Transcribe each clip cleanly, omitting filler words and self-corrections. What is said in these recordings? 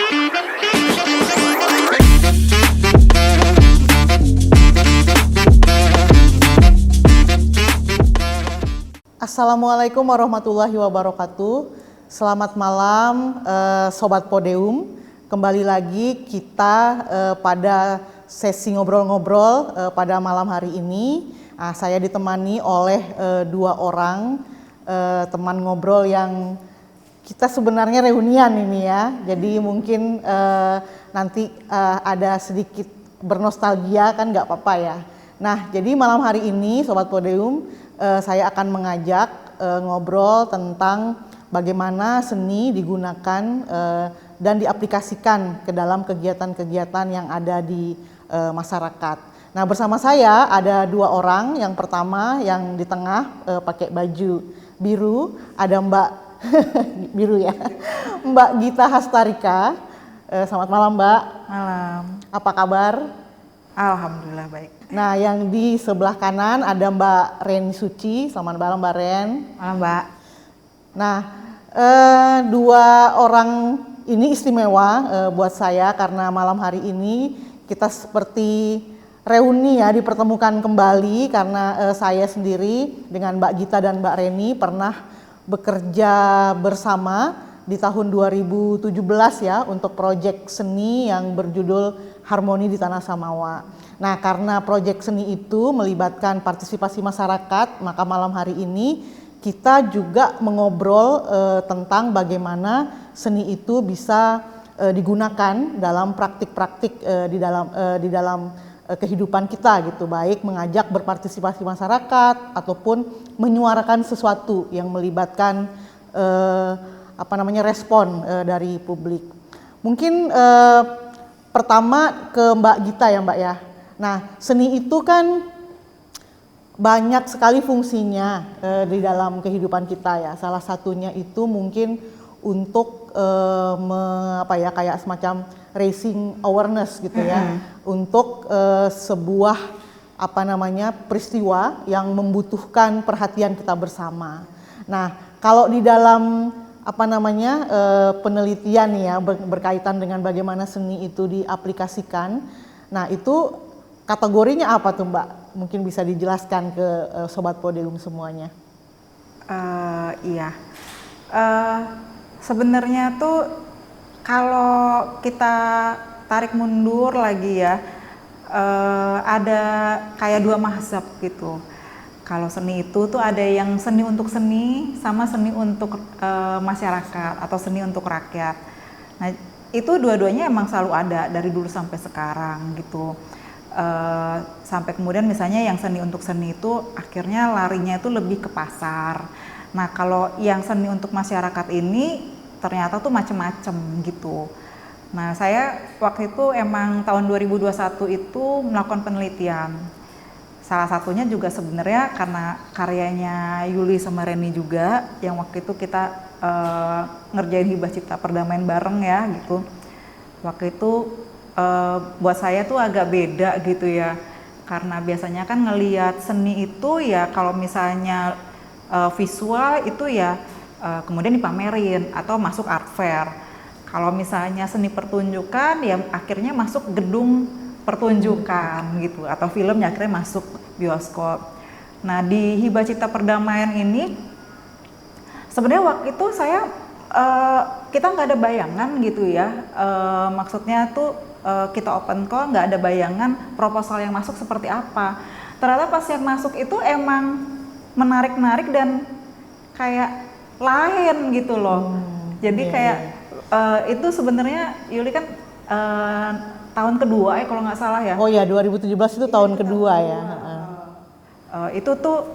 Assalamualaikum warahmatullahi wabarakatuh. Selamat malam Sobat Podium. Kembali lagi kita pada sesi ngobrol-ngobrol pada malam hari ini. Saya ditemani oleh dua orang teman ngobrol yang kita sebenarnya reunian ini ya. Jadi mungkin nanti ada sedikit bernostalgia kan nggak apa-apa ya. Nah jadi malam hari ini Sobat Podium saya akan mengajak ngobrol tentang bagaimana seni digunakan dan diaplikasikan ke dalam kegiatan-kegiatan yang ada di masyarakat. Nah bersama saya ada dua orang. Yang pertama yang di tengah pakai baju biru, ada Mbak biru ya, Mbak Gita Hastarika. Selamat malam Mbak. Malam. Apa kabar? Alhamdulillah baik. Nah, yang di sebelah kanan ada Mbak Reni Suci. Selamat malam Mbak Ren. Malam Mbak. Nah, dua orang ini istimewa buat saya karena malam hari ini kita seperti reuni ya, dipertemukan kembali karena saya sendiri dengan Mbak Gita dan Mbak Reni pernah bekerja bersama di tahun 2017 ya untuk proyek seni yang berjudul Harmoni di Tanah Samawa. Nah, karena proyek seni itu melibatkan partisipasi masyarakat, maka malam hari ini kita juga mengobrol tentang bagaimana seni itu bisa digunakan dalam praktik-praktik di dalam kehidupan kita gitu, baik mengajak berpartisipasi masyarakat ataupun menyuarakan sesuatu yang melibatkan respon dari publik. Mungkin pertama ke Mbak Gita ya Mbak ya. Nah seni itu kan banyak sekali fungsinya di dalam kehidupan kita ya. Salah satunya itu mungkin untuk kayak semacam raising awareness gitu ya. Untuk sebuah peristiwa yang membutuhkan perhatian kita bersama. Nah kalau di dalam penelitian ya berkaitan dengan bagaimana seni itu diaplikasikan. Nah itu kategorinya apa tuh Mbak? Mungkin bisa dijelaskan ke Sobat Podium semuanya. Iya. Sebenarnya tuh kalau kita tarik mundur lagi ya, ada kayak dua mazhab gitu. Kalau seni itu tuh ada yang seni untuk seni sama seni untuk masyarakat atau seni untuk rakyat. Nah itu dua-duanya emang selalu ada dari dulu sampai sekarang gitu. Sampai kemudian misalnya yang seni untuk seni itu akhirnya larinya itu lebih ke pasar. Nah kalau yang seni untuk masyarakat ini ternyata tuh macem-macem gitu. Nah saya waktu itu emang tahun 2021 itu melakukan penelitian. Salah satunya juga sebenarnya karena karyanya Yuli sama Reni juga yang waktu itu kita ngerjain Hibah Cipta Perdamaian bareng ya gitu. Waktu itu buat saya tuh agak beda gitu ya. Karena biasanya kan ngelihat seni itu ya kalau misalnya visual itu ya kemudian dipamerin atau masuk art fair. Kalau misalnya seni pertunjukan ya akhirnya masuk gedung pertunjukan gitu atau filmnya akhirnya masuk bioskop. Nah di Hibah Cipta Perdamaian ini sebenarnya waktu itu saya kita nggak ada bayangan gitu ya, maksudnya tuh kita open call nggak ada bayangan proposal yang masuk seperti apa. Ternyata pas yang masuk itu emang menarik-narik dan kayak lain gitu loh. Jadi kayak itu sebenarnya Yuli kan tahun kedua ya kalau nggak salah ya. Oh ya 2017 itu tahun kedua ya. Itu tuh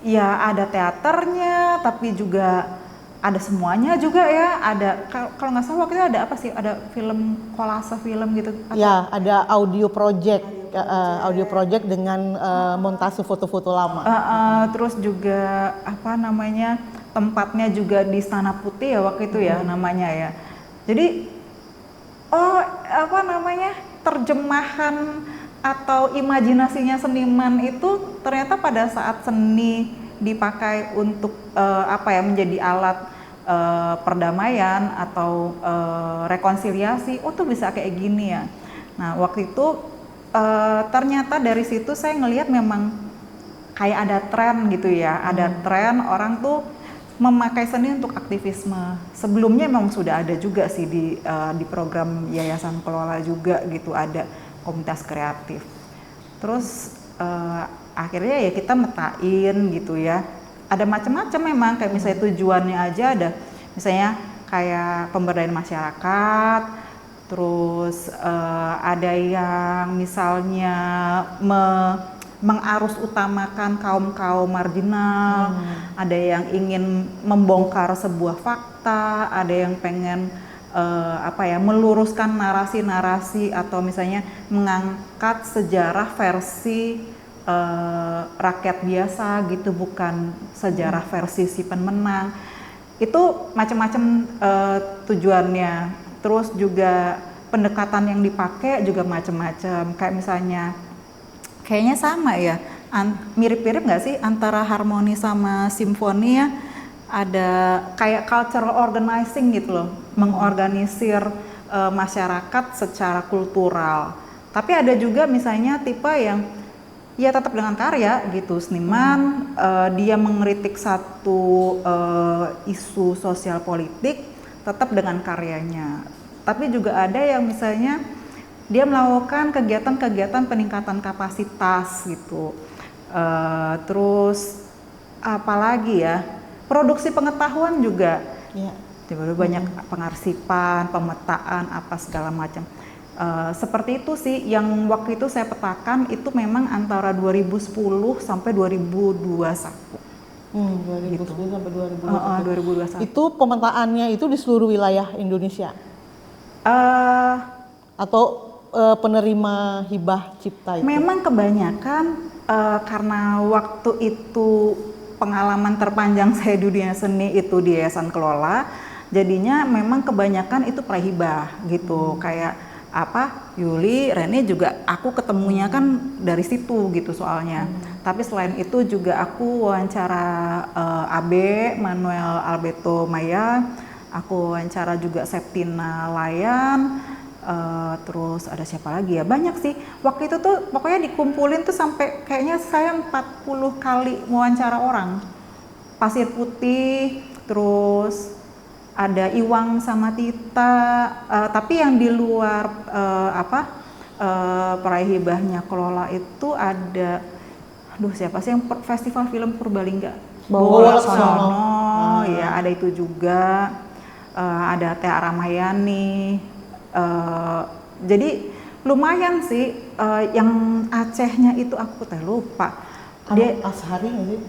ya ada teaternya tapi juga ada semuanya juga ya. Ada kalau nggak salah waktu itu ada apa sih? Ada film kolase film gitu. Ya ada audio project dengan montase foto-foto lama. Terus juga tempatnya juga di Istana Putih ya waktu itu ya namanya ya. Jadi terjemahan atau imajinasinya seniman itu ternyata pada saat seni dipakai untuk menjadi alat perdamaian atau rekonsiliasi, oh tuh bisa kayak gini ya. Nah waktu itu ternyata dari situ saya ngelihat memang kayak ada tren gitu ya, ada tren orang tuh memakai seni untuk aktivisme. Sebelumnya memang sudah ada juga sih di program Yayasan Kelola juga gitu, ada komunitas kreatif. Terus akhirnya ya kita metain gitu ya. Ada macam-macam memang, kayak misalnya tujuannya aja ada, misalnya kayak pemberdayaan masyarakat, terus ada yang misalnya mengarus utamakan kaum-kaum marginal, ada yang ingin membongkar sebuah fakta, ada yang pengen meluruskan narasi-narasi atau misalnya mengangkat sejarah versi rakyat biasa gitu, bukan sejarah versi si pemenang. Itu macam-macam tujuannya. Terus juga pendekatan yang dipakai juga macam-macam. Kayak misalnya, kayaknya sama ya, mirip-mirip nggak sih antara harmoni sama simfoni ya? Ada kayak cultural organizing gitu loh, mengorganisir masyarakat secara kultural. Tapi ada juga misalnya tipe yang ya tetap dengan karya gitu, seniman dia mengkritik satu isu sosial politik tetap dengan karyanya. Tapi juga ada yang misalnya dia melakukan kegiatan-kegiatan peningkatan kapasitas gitu. Terus apalagi ya, produksi pengetahuan juga. Ya. Banyak pengarsipan, pemetaan, apa segala macam. Seperti itu sih yang waktu itu saya petakan, itu memang antara 2010 sampai 2021. 2010 gitu. Sampai 2021. Itu pemetaannya itu di seluruh wilayah Indonesia? Atau penerima hibah cipta itu? Memang kebanyakan karena waktu itu pengalaman terpanjang saya di dunia seni itu di Yayasan Kelola, jadinya memang kebanyakan itu prahibah gitu. Kayak Yuli, Reni juga aku ketemunya kan dari situ gitu soalnya. Tapi selain itu juga aku wawancara Abe, Manuel Alberto Maya, aku wawancara juga Septina Layan, terus ada siapa lagi ya, banyak sih. Waktu itu tuh pokoknya dikumpulin tuh sampai kayaknya saya 40 kali wawancara orang. Pasir Putih, terus ada Iwang sama Tita, tapi yang di luar peraih hibahnya Kelola itu ada, siapa sih yang festival film Purbalingga? Bowo Laksono, ya ada itu juga, ada Tea Ramayani, jadi lumayan sih. Yang Acehnya itu aku lupa. Dia Ashari nggak sih?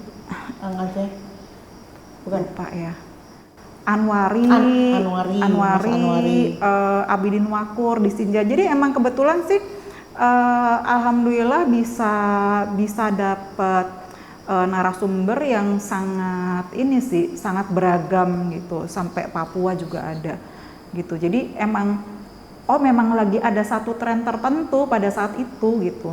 Aceh? Bukan. Lupa ya. Anwari, Abidin Wakur di Sinja. Jadi emang kebetulan sih, alhamdulillah bisa dapat narasumber yang sangat beragam gitu, sampai Papua juga ada gitu. Jadi memang lagi ada satu tren tertentu pada saat itu gitu.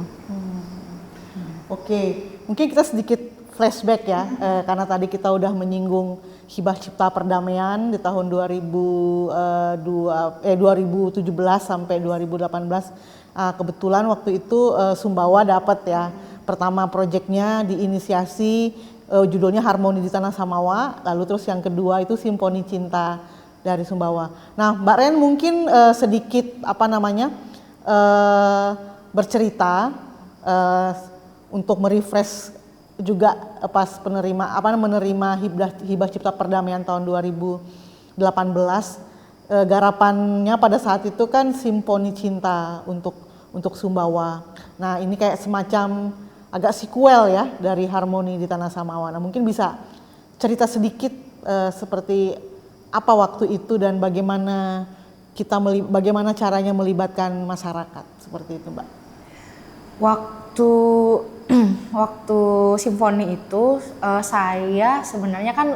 Oke, mungkin kita sedikit flashback ya, karena tadi kita udah menyinggung hibah cipta perdamaian di tahun 2017 sampai 2018. Kebetulan waktu itu Sumbawa dapat ya, pertama proyeknya diinisiasi, judulnya Harmoni di Tanah Samawa, lalu terus yang kedua itu Simfoni Cinta dari Sumbawa. Nah, Mbak Ren mungkin sedikit bercerita untuk merefresh juga pas menerima hibah cipta perdamaian tahun 2018. Garapannya pada saat itu kan Simfoni Cinta untuk Sumbawa. Nah, ini kayak semacam agak sequel ya dari Harmoni di Tanah Samawa. Nah, mungkin bisa cerita sedikit seperti apa waktu itu dan bagaimana caranya melibatkan masyarakat, seperti itu, Mbak. Waktu simfoni itu saya sebenarnya kan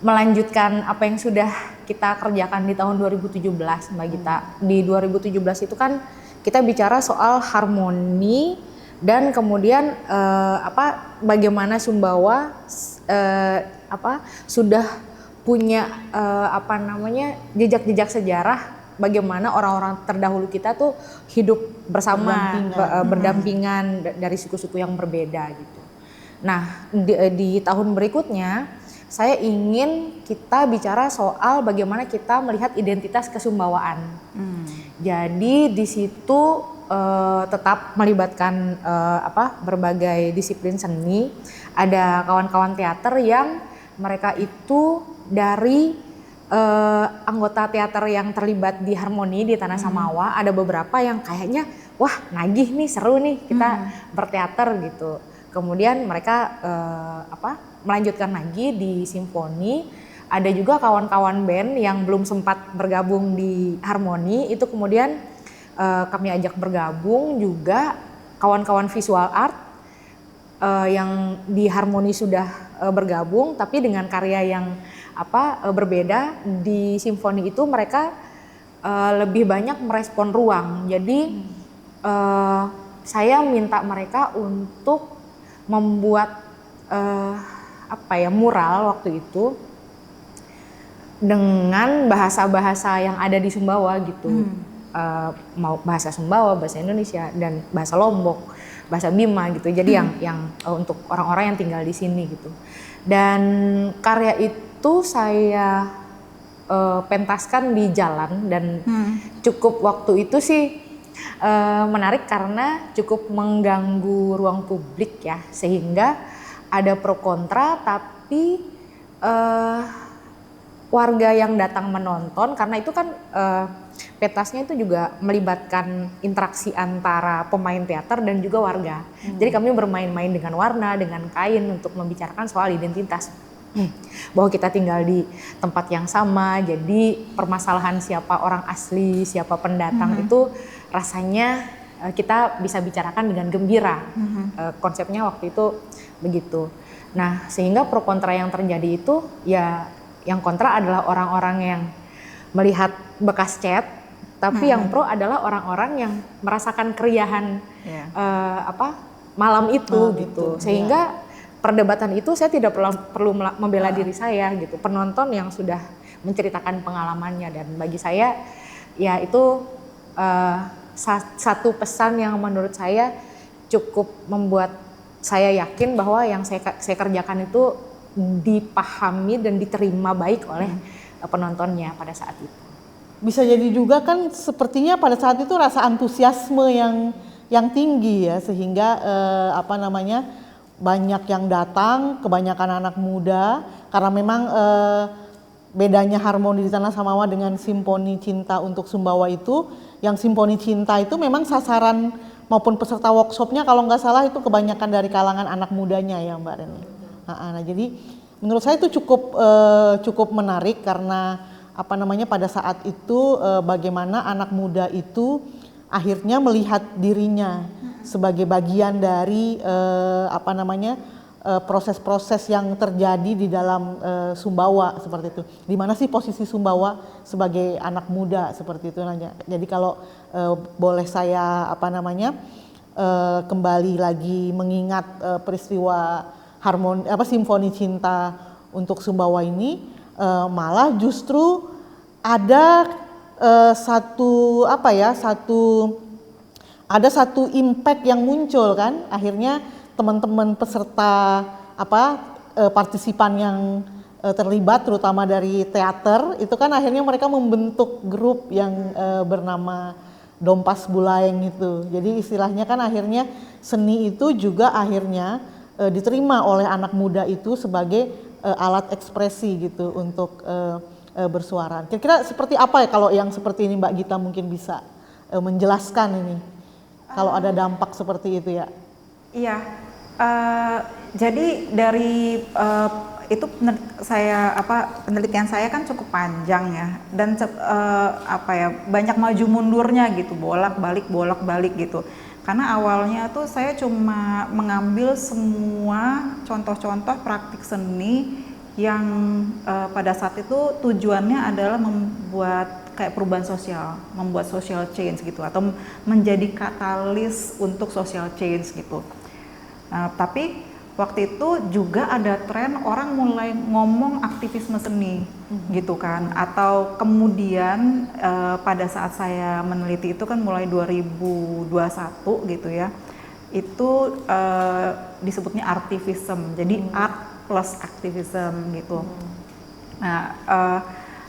melanjutkan apa yang sudah kita kerjakan di tahun 2017, Mbak Gita. Di 2017 itu kan kita bicara soal harmoni dan kemudian bagaimana Sumbawa sudah punya jejak-jejak sejarah bagaimana orang-orang terdahulu kita tuh hidup bersama, berdampingan dari suku-suku yang berbeda gitu. Nah, di tahun berikutnya saya ingin kita bicara soal bagaimana kita melihat identitas kesumbawaan. Jadi di situ tetap melibatkan berbagai disiplin seni. Ada kawan-kawan teater yang mereka itu dari anggota teater yang terlibat di Harmoni di Tanah Samawa. Ada beberapa yang kayaknya wah nagih nih, seru nih kita berteater gitu. Kemudian mereka melanjutkan lagi di Simfoni. Ada juga kawan-kawan band yang belum sempat bergabung di Harmoni, itu kemudian kami ajak bergabung. Juga kawan-kawan visual art yang di Harmoni sudah bergabung, tapi dengan karya yang berbeda. Di Simfoni itu mereka lebih banyak merespon ruang. Jadi saya minta mereka untuk membuat mural waktu itu dengan bahasa-bahasa yang ada di Sumbawa gitu. Mau bahasa Sumbawa, bahasa Indonesia, dan bahasa Lombok, bahasa Bima gitu. Jadi yang untuk orang-orang yang tinggal di sini gitu. Dan karya itu saya pentaskan di jalan dan cukup waktu itu sih menarik karena cukup mengganggu ruang publik ya, sehingga ada pro kontra, tapi warga yang datang menonton, karena itu kan pentasnya itu juga melibatkan interaksi antara pemain teater dan juga warga. Jadi kami bermain-main dengan warna, dengan kain untuk membicarakan soal identitas. Bahwa kita tinggal di tempat yang sama, jadi permasalahan siapa orang asli, siapa pendatang itu rasanya kita bisa bicarakan dengan gembira. Konsepnya waktu itu begitu. Nah, sehingga pro kontra yang terjadi itu ya, yang kontra adalah orang-orang yang melihat bekas cat, tapi yang pro adalah orang-orang yang merasakan keriahan malam itu gitu. Sehingga perdebatan itu saya tidak perlu membela diri saya gitu. Penonton yang sudah menceritakan pengalamannya, dan bagi saya ya itu satu pesan yang menurut saya cukup membuat saya yakin bahwa yang saya kerjakan itu dipahami dan diterima baik oleh penontonnya pada saat itu. Bisa jadi juga kan sepertinya pada saat itu rasa antusiasme yang tinggi ya, sehingga banyak yang datang, kebanyakan anak muda, karena memang bedanya Harmoni di Tanah Samawa dengan Simfoni Cinta untuk Sumbawa itu, yang Simfoni Cinta itu memang sasaran maupun peserta workshopnya kalau nggak salah itu kebanyakan dari kalangan anak mudanya ya Mbak Reni. Nah, jadi menurut saya itu cukup menarik karena pada saat itu bagaimana anak muda itu akhirnya melihat dirinya sebagai bagian dari proses-proses yang terjadi di dalam Sumbawa seperti itu. Di mana sih posisi Sumbawa sebagai anak muda seperti itu nanya. Jadi kalau boleh saya kembali lagi mengingat peristiwa Simfoni Cinta untuk Sumbawa ini, malah justru ada satu impact yang muncul kan, akhirnya teman-teman peserta partisipan yang terlibat terutama dari teater itu kan akhirnya mereka membentuk grup yang bernama Dompas Bulaeng itu. Jadi istilahnya kan akhirnya seni itu juga akhirnya diterima oleh anak muda itu sebagai alat ekspresi gitu untuk bersuara. Kira-kira seperti apa ya kalau yang seperti ini Mbak Gita mungkin bisa menjelaskan ini kalau ada dampak seperti itu ya? Iya, jadi dari itu penelitian saya kan cukup panjang ya, dan banyak maju mundurnya gitu, bolak-balik gitu. Karena awalnya tuh saya cuma mengambil semua contoh-contoh praktik seni yang pada saat itu tujuannya adalah membuat kayak perubahan sosial, membuat social change gitu, atau menjadi katalis untuk social change gitu. Tapi waktu itu juga ada tren orang mulai ngomong aktivisme seni gitu kan, atau kemudian pada saat saya meneliti itu kan mulai 2021 gitu ya, itu disebutnya artivism, jadi art plus aktivism gitu. Nah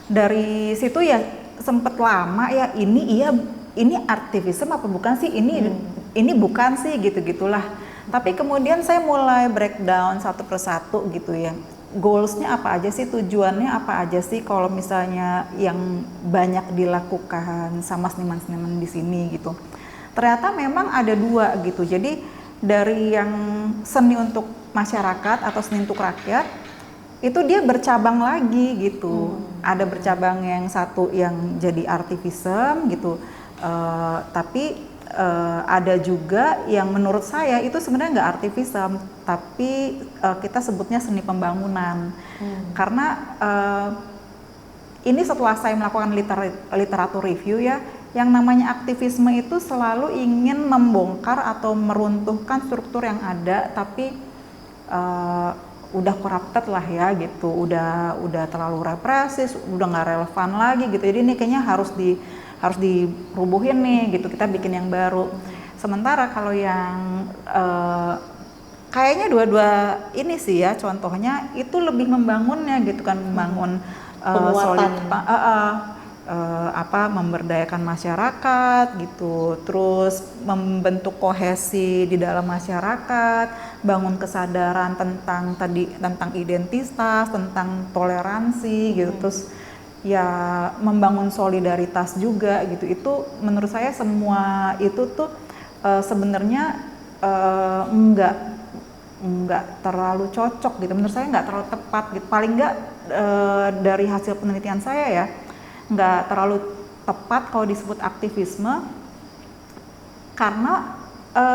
dari situ ya sempet lama ya, ini artivism apa bukan sih, ini bukan sih gitu-gitulah. Tapi kemudian saya mulai breakdown satu persatu gitu ya. Goalsnya apa aja sih, tujuannya apa aja sih kalau misalnya yang banyak dilakukan sama seniman-seniman di sini gitu. Ternyata memang ada dua gitu. Jadi dari yang seni untuk masyarakat atau seni untuk rakyat, itu dia bercabang lagi gitu. Ada bercabang yang satu yang jadi artivism gitu. Tapi ada juga yang menurut saya itu sebenarnya nggak artivism, tapi kita sebutnya seni pembangunan. Karena ini setelah saya melakukan literatur review ya, yang namanya aktivisme itu selalu ingin membongkar atau meruntuhkan struktur yang ada, tapi udah corrupted lah ya gitu, udah terlalu represif, udah nggak relevan lagi gitu. Jadi ini kayaknya harus dirubuhin nih gitu, kita bikin yang baru. Sementara kalau yang kayaknya dua-dua ini sih ya, contohnya itu lebih membangunnya gitu kan, membangun penguatan, memberdayakan masyarakat gitu, terus membentuk kohesi di dalam masyarakat, bangun kesadaran tentang identitas, tentang toleransi gitu, terus ya membangun solidaritas juga gitu. Itu menurut saya semua itu tuh sebenarnya nggak terlalu cocok gitu, menurut saya nggak terlalu tepat gitu, paling nggak dari hasil penelitian saya ya, nggak terlalu tepat kalau disebut aktivisme, karena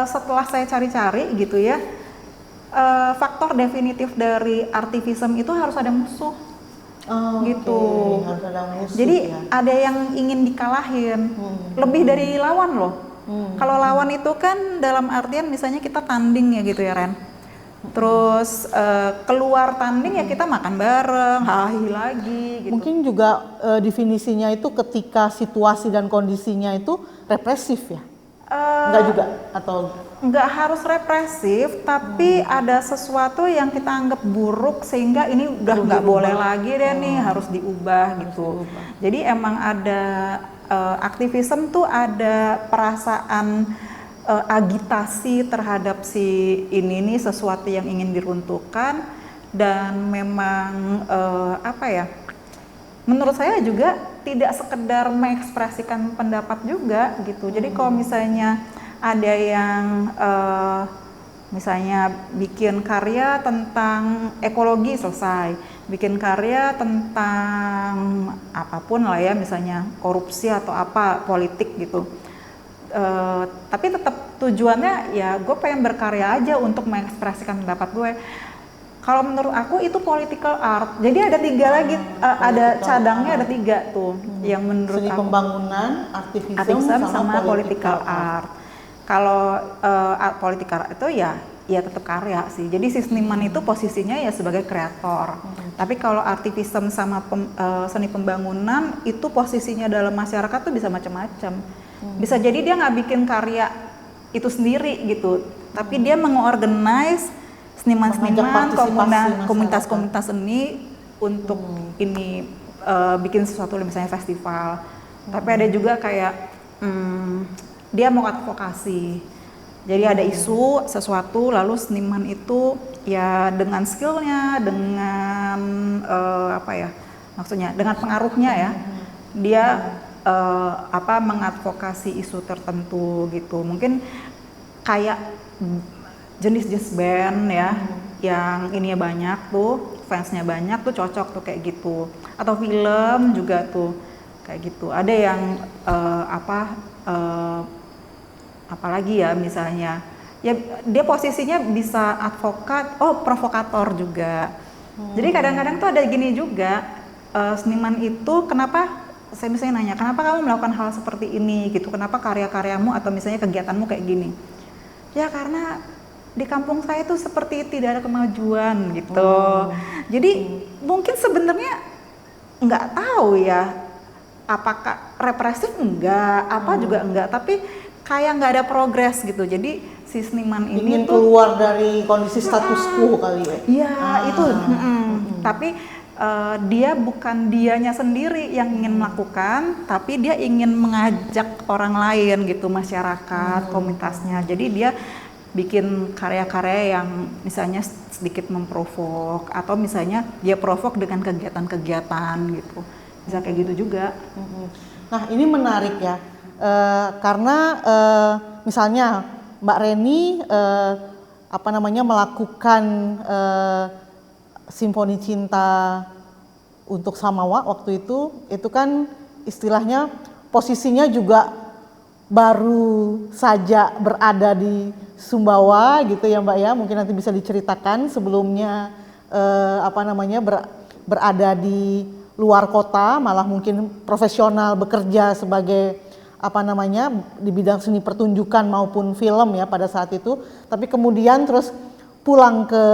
setelah saya cari-cari gitu ya, faktor definitif dari aktivisme itu harus ada musuh. Gitu. Okay. Harus ada musuh, jadi ya. ada yang ingin dikalahin, lebih dari lawan loh. Kalau lawan itu kan dalam artian misalnya kita tanding ya gitu ya Ren, terus keluar tanding ya kita makan bareng, hahi lagi gitu. Mungkin juga definisinya itu ketika situasi dan kondisinya itu represif ya? Enggak juga? Atau nggak harus represif, tapi ada sesuatu yang kita anggap buruk sehingga ini udah nggak boleh lagi deh nih, harus diubah gitu. Jadi emang ada aktivisme tuh ada perasaan agitasi terhadap si ini nih, sesuatu yang ingin diruntuhkan, dan memang menurut saya juga tidak sekedar mengekspresikan pendapat juga gitu. Jadi kalau misalnya ada yang misalnya bikin karya tentang ekologi selesai, bikin karya tentang apapun lah ya, misalnya korupsi atau apa, politik gitu, tapi tetap tujuannya ya gue pengen berkarya aja untuk mengekspresikan pendapat gue. Kalau menurut aku itu political art. Jadi ada tiga lagi, ada cadangnya, ada tiga tuh yang menurut seni aku. pembangunan, aktivisme sama political art. Kalau political art itu ya tetap karya sih. Jadi si seniman itu posisinya ya sebagai kreator. Tapi kalau aktivisme sama seni pembangunan itu posisinya dalam masyarakat tuh bisa macam-macam. Bisa jadi dia nggak bikin karya itu sendiri gitu, tapi dia mengorganize seniman-seniman, komunitas-komunitas seni untuk ini bikin sesuatu, misalnya festival. Tapi ada juga kayak dia mau advokasi. Jadi ada isu sesuatu, lalu seniman itu ya dengan skillnya, dengan maksudnya dengan pengaruhnya ya, dia mengadvokasi isu tertentu gitu. Mungkin kayak jenis band ya, yang ininya banyak tuh, fansnya banyak tuh, cocok tuh kayak gitu. Atau film juga tuh kayak gitu. Ada yang apalagi ya, misalnya ya dia posisinya bisa advokat, provokator juga. Jadi kadang-kadang tuh ada gini juga, seniman itu kenapa, saya misalnya nanya, kenapa kamu melakukan hal seperti ini gitu, kenapa karya-karyamu atau misalnya kegiatanmu kayak gini? Ya karena di kampung saya tuh seperti tidak ada kemajuan gitu. Jadi mungkin sebenarnya nggak tahu ya, apakah represif enggak, apa juga enggak, tapi kayak nggak ada progres gitu. Jadi si seniman ini Ingin tuh keluar dari kondisi status quo kali ya. iya itu, tapi dia bukan dianya sendiri yang ingin melakukan, tapi dia ingin mengajak orang lain gitu, masyarakat, komunitasnya. Jadi dia bikin karya-karya yang misalnya sedikit memprovok, atau misalnya dia provok dengan kegiatan-kegiatan gitu. Bisa kayak gitu juga. Nah ini menarik ya, karena misalnya Mbak Reni melakukan Simfoni Cinta untuk Samawa waktu itu kan istilahnya posisinya juga baru saja berada di Sumbawa gitu ya Mbak ya, mungkin nanti bisa diceritakan sebelumnya berada di luar kota, malah mungkin profesional bekerja sebagai di bidang seni pertunjukan maupun film ya pada saat itu, tapi kemudian terus pulang ke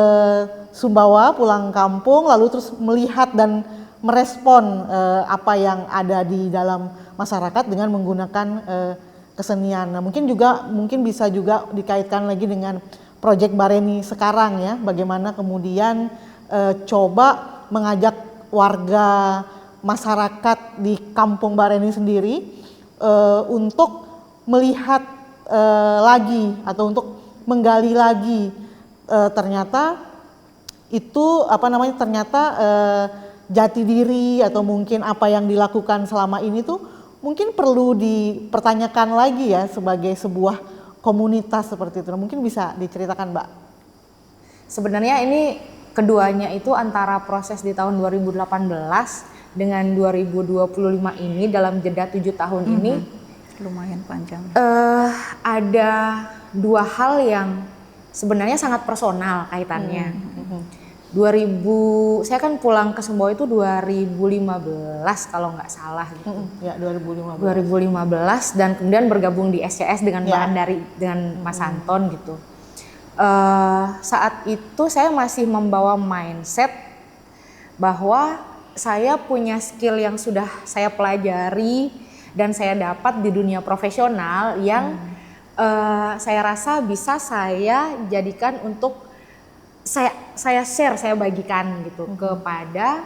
Sumbawa, pulang kampung, lalu terus melihat dan merespon apa yang ada di dalam masyarakat dengan menggunakan kesenian. Nah, mungkin bisa juga dikaitkan lagi dengan proyek Mbak Reni sekarang ya, bagaimana kemudian coba mengajak warga masyarakat di kampung Mbak Reni sendiri untuk melihat lagi atau untuk menggali lagi ternyata itu jati diri atau mungkin apa yang dilakukan selama ini tuh mungkin perlu dipertanyakan lagi ya sebagai sebuah komunitas seperti itu. Nah, mungkin bisa diceritakan Mbak. Sebenarnya ini keduanya itu antara proses di tahun 2018 dengan 2025 ini, dalam jeda 7 tahun ini Lumayan panjang. Ada dua hal yang sebenarnya sangat personal kaitannya. 2000, saya kan pulang ke Sumbawa itu 2015 kalau nggak salah gitu. Ya 2015 dan kemudian bergabung di SCS dengan Mbak Andari, dengan Mas Anton gitu. Saat itu saya masih membawa mindset bahwa saya punya skill yang sudah saya pelajari dan saya dapat di dunia profesional yang saya rasa bisa saya jadikan untuk saya share, saya bagikan gitu kepada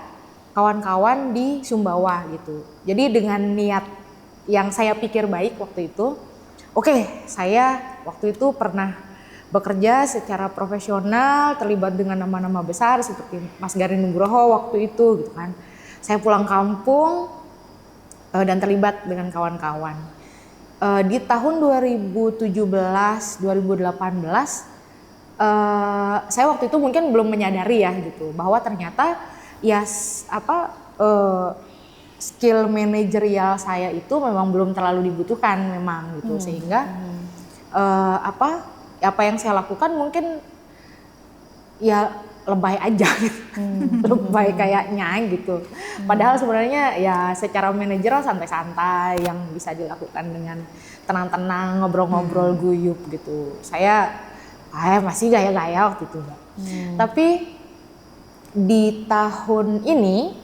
kawan-kawan di Sumbawa gitu. Jadi dengan niat yang saya pikir baik waktu itu, saya waktu itu pernah bekerja secara profesional, terlibat dengan nama-nama besar seperti Mas Garin Nugroho waktu itu gitu kan. Saya pulang kampung dan terlibat dengan kawan-kawan. Di tahun 2017, 2018 saya waktu itu mungkin belum menyadari ya gitu bahwa ternyata ya skill manajerial saya itu memang belum terlalu dibutuhkan memang gitu, sehingga apa yang saya lakukan mungkin ya lebay aja gitu. Lebay kayaknya gitu. Padahal sebenarnya ya secara manajerial santai-santai yang bisa dilakukan dengan tenang-tenang, ngobrol-ngobrol guyup gitu. Saya masih gaya-gaya waktu itu Mbak. Tapi di tahun ini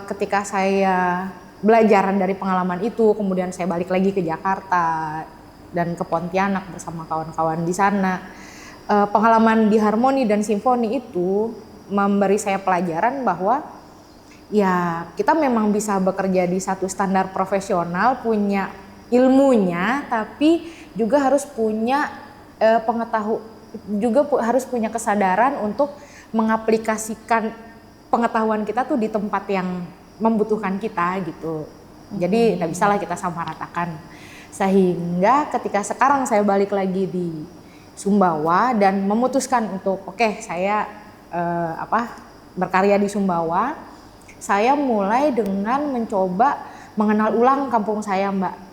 ketika saya belajar dari pengalaman itu, kemudian saya balik lagi ke Jakarta dan ke Pontianak bersama kawan-kawan di sana. Pengalaman di Harmoni dan Simfoni itu memberi saya pelajaran bahwa ya kita memang bisa bekerja di satu standar profesional, punya ilmunya, tapi juga harus punya harus punya kesadaran untuk mengaplikasikan pengetahuan kita tuh di tempat yang membutuhkan kita gitu. Jadi nggak bisa lah kita samaratakan. Sehingga ketika sekarang saya balik lagi di Sumbawa dan memutuskan untuk saya berkarya di Sumbawa, saya mulai dengan mencoba mengenal ulang kampung saya Mbak.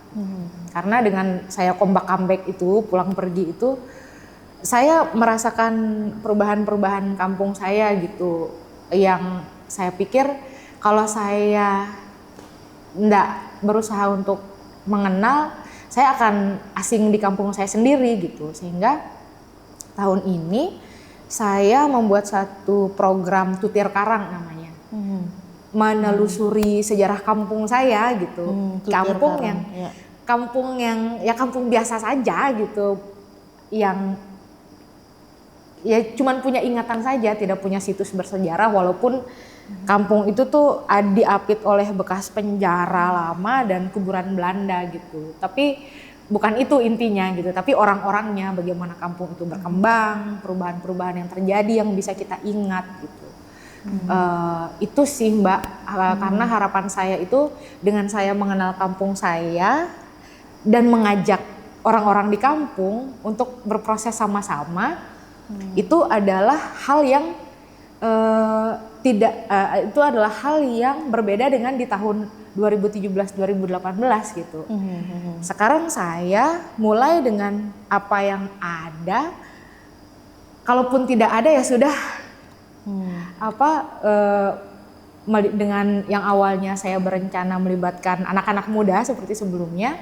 Karena dengan saya comeback itu, pulang pergi itu, saya merasakan perubahan-perubahan kampung saya gitu, yang saya pikir kalau saya enggak berusaha untuk mengenal, saya akan asing di kampung saya sendiri gitu. Sehingga tahun ini saya membuat satu program Tutir Karang namanya. Menelusuri sejarah kampung saya gitu. Kampung Karang, yang ya. kampung biasa saja gitu. Yang ya cuman punya ingatan saja, tidak punya situs bersejarah, walaupun kampung itu tuh diapit oleh bekas penjara lama dan kuburan Belanda gitu. Tapi bukan itu intinya gitu, tapi orang-orangnya, bagaimana kampung itu berkembang, perubahan-perubahan yang terjadi yang bisa kita ingat gitu. Itu sih Mbak, karena harapan saya itu dengan saya mengenal kampung saya dan mengajak orang-orang di kampung untuk berproses sama-sama, itu adalah hal yang itu adalah hal yang berbeda dengan di tahun 2017-2018 gitu. Sekarang saya mulai dengan apa yang ada, kalaupun tidak ada ya sudah. Dengan yang awalnya saya berencana melibatkan anak-anak muda seperti sebelumnya,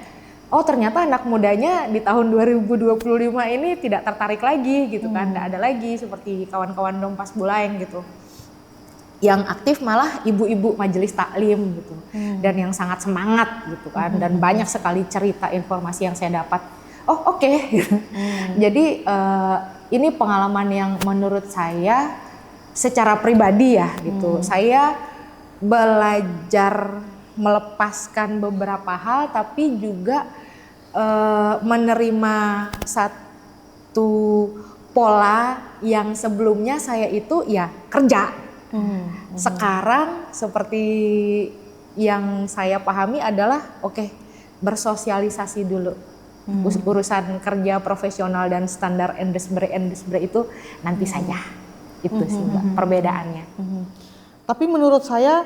oh ternyata anak mudanya di tahun 2025 ini tidak tertarik lagi gitu kan, tidak ada lagi seperti kawan-kawan Dompas Bulaeng gitu. Yang aktif malah ibu-ibu majelis taklim gitu, dan yang sangat semangat gitu kan, dan banyak sekali cerita informasi yang saya dapat. Oh oke. Jadi ini pengalaman yang menurut saya secara pribadi ya gitu, saya belajar melepaskan beberapa hal, tapi juga menerima satu pola yang sebelumnya saya itu ya kerja. Sekarang seperti yang saya pahami adalah bersosialisasi dulu. Urusan kerja profesional dan standar endesbre itu nanti saja. Itu sih Mbak, perbedaannya. Tapi menurut saya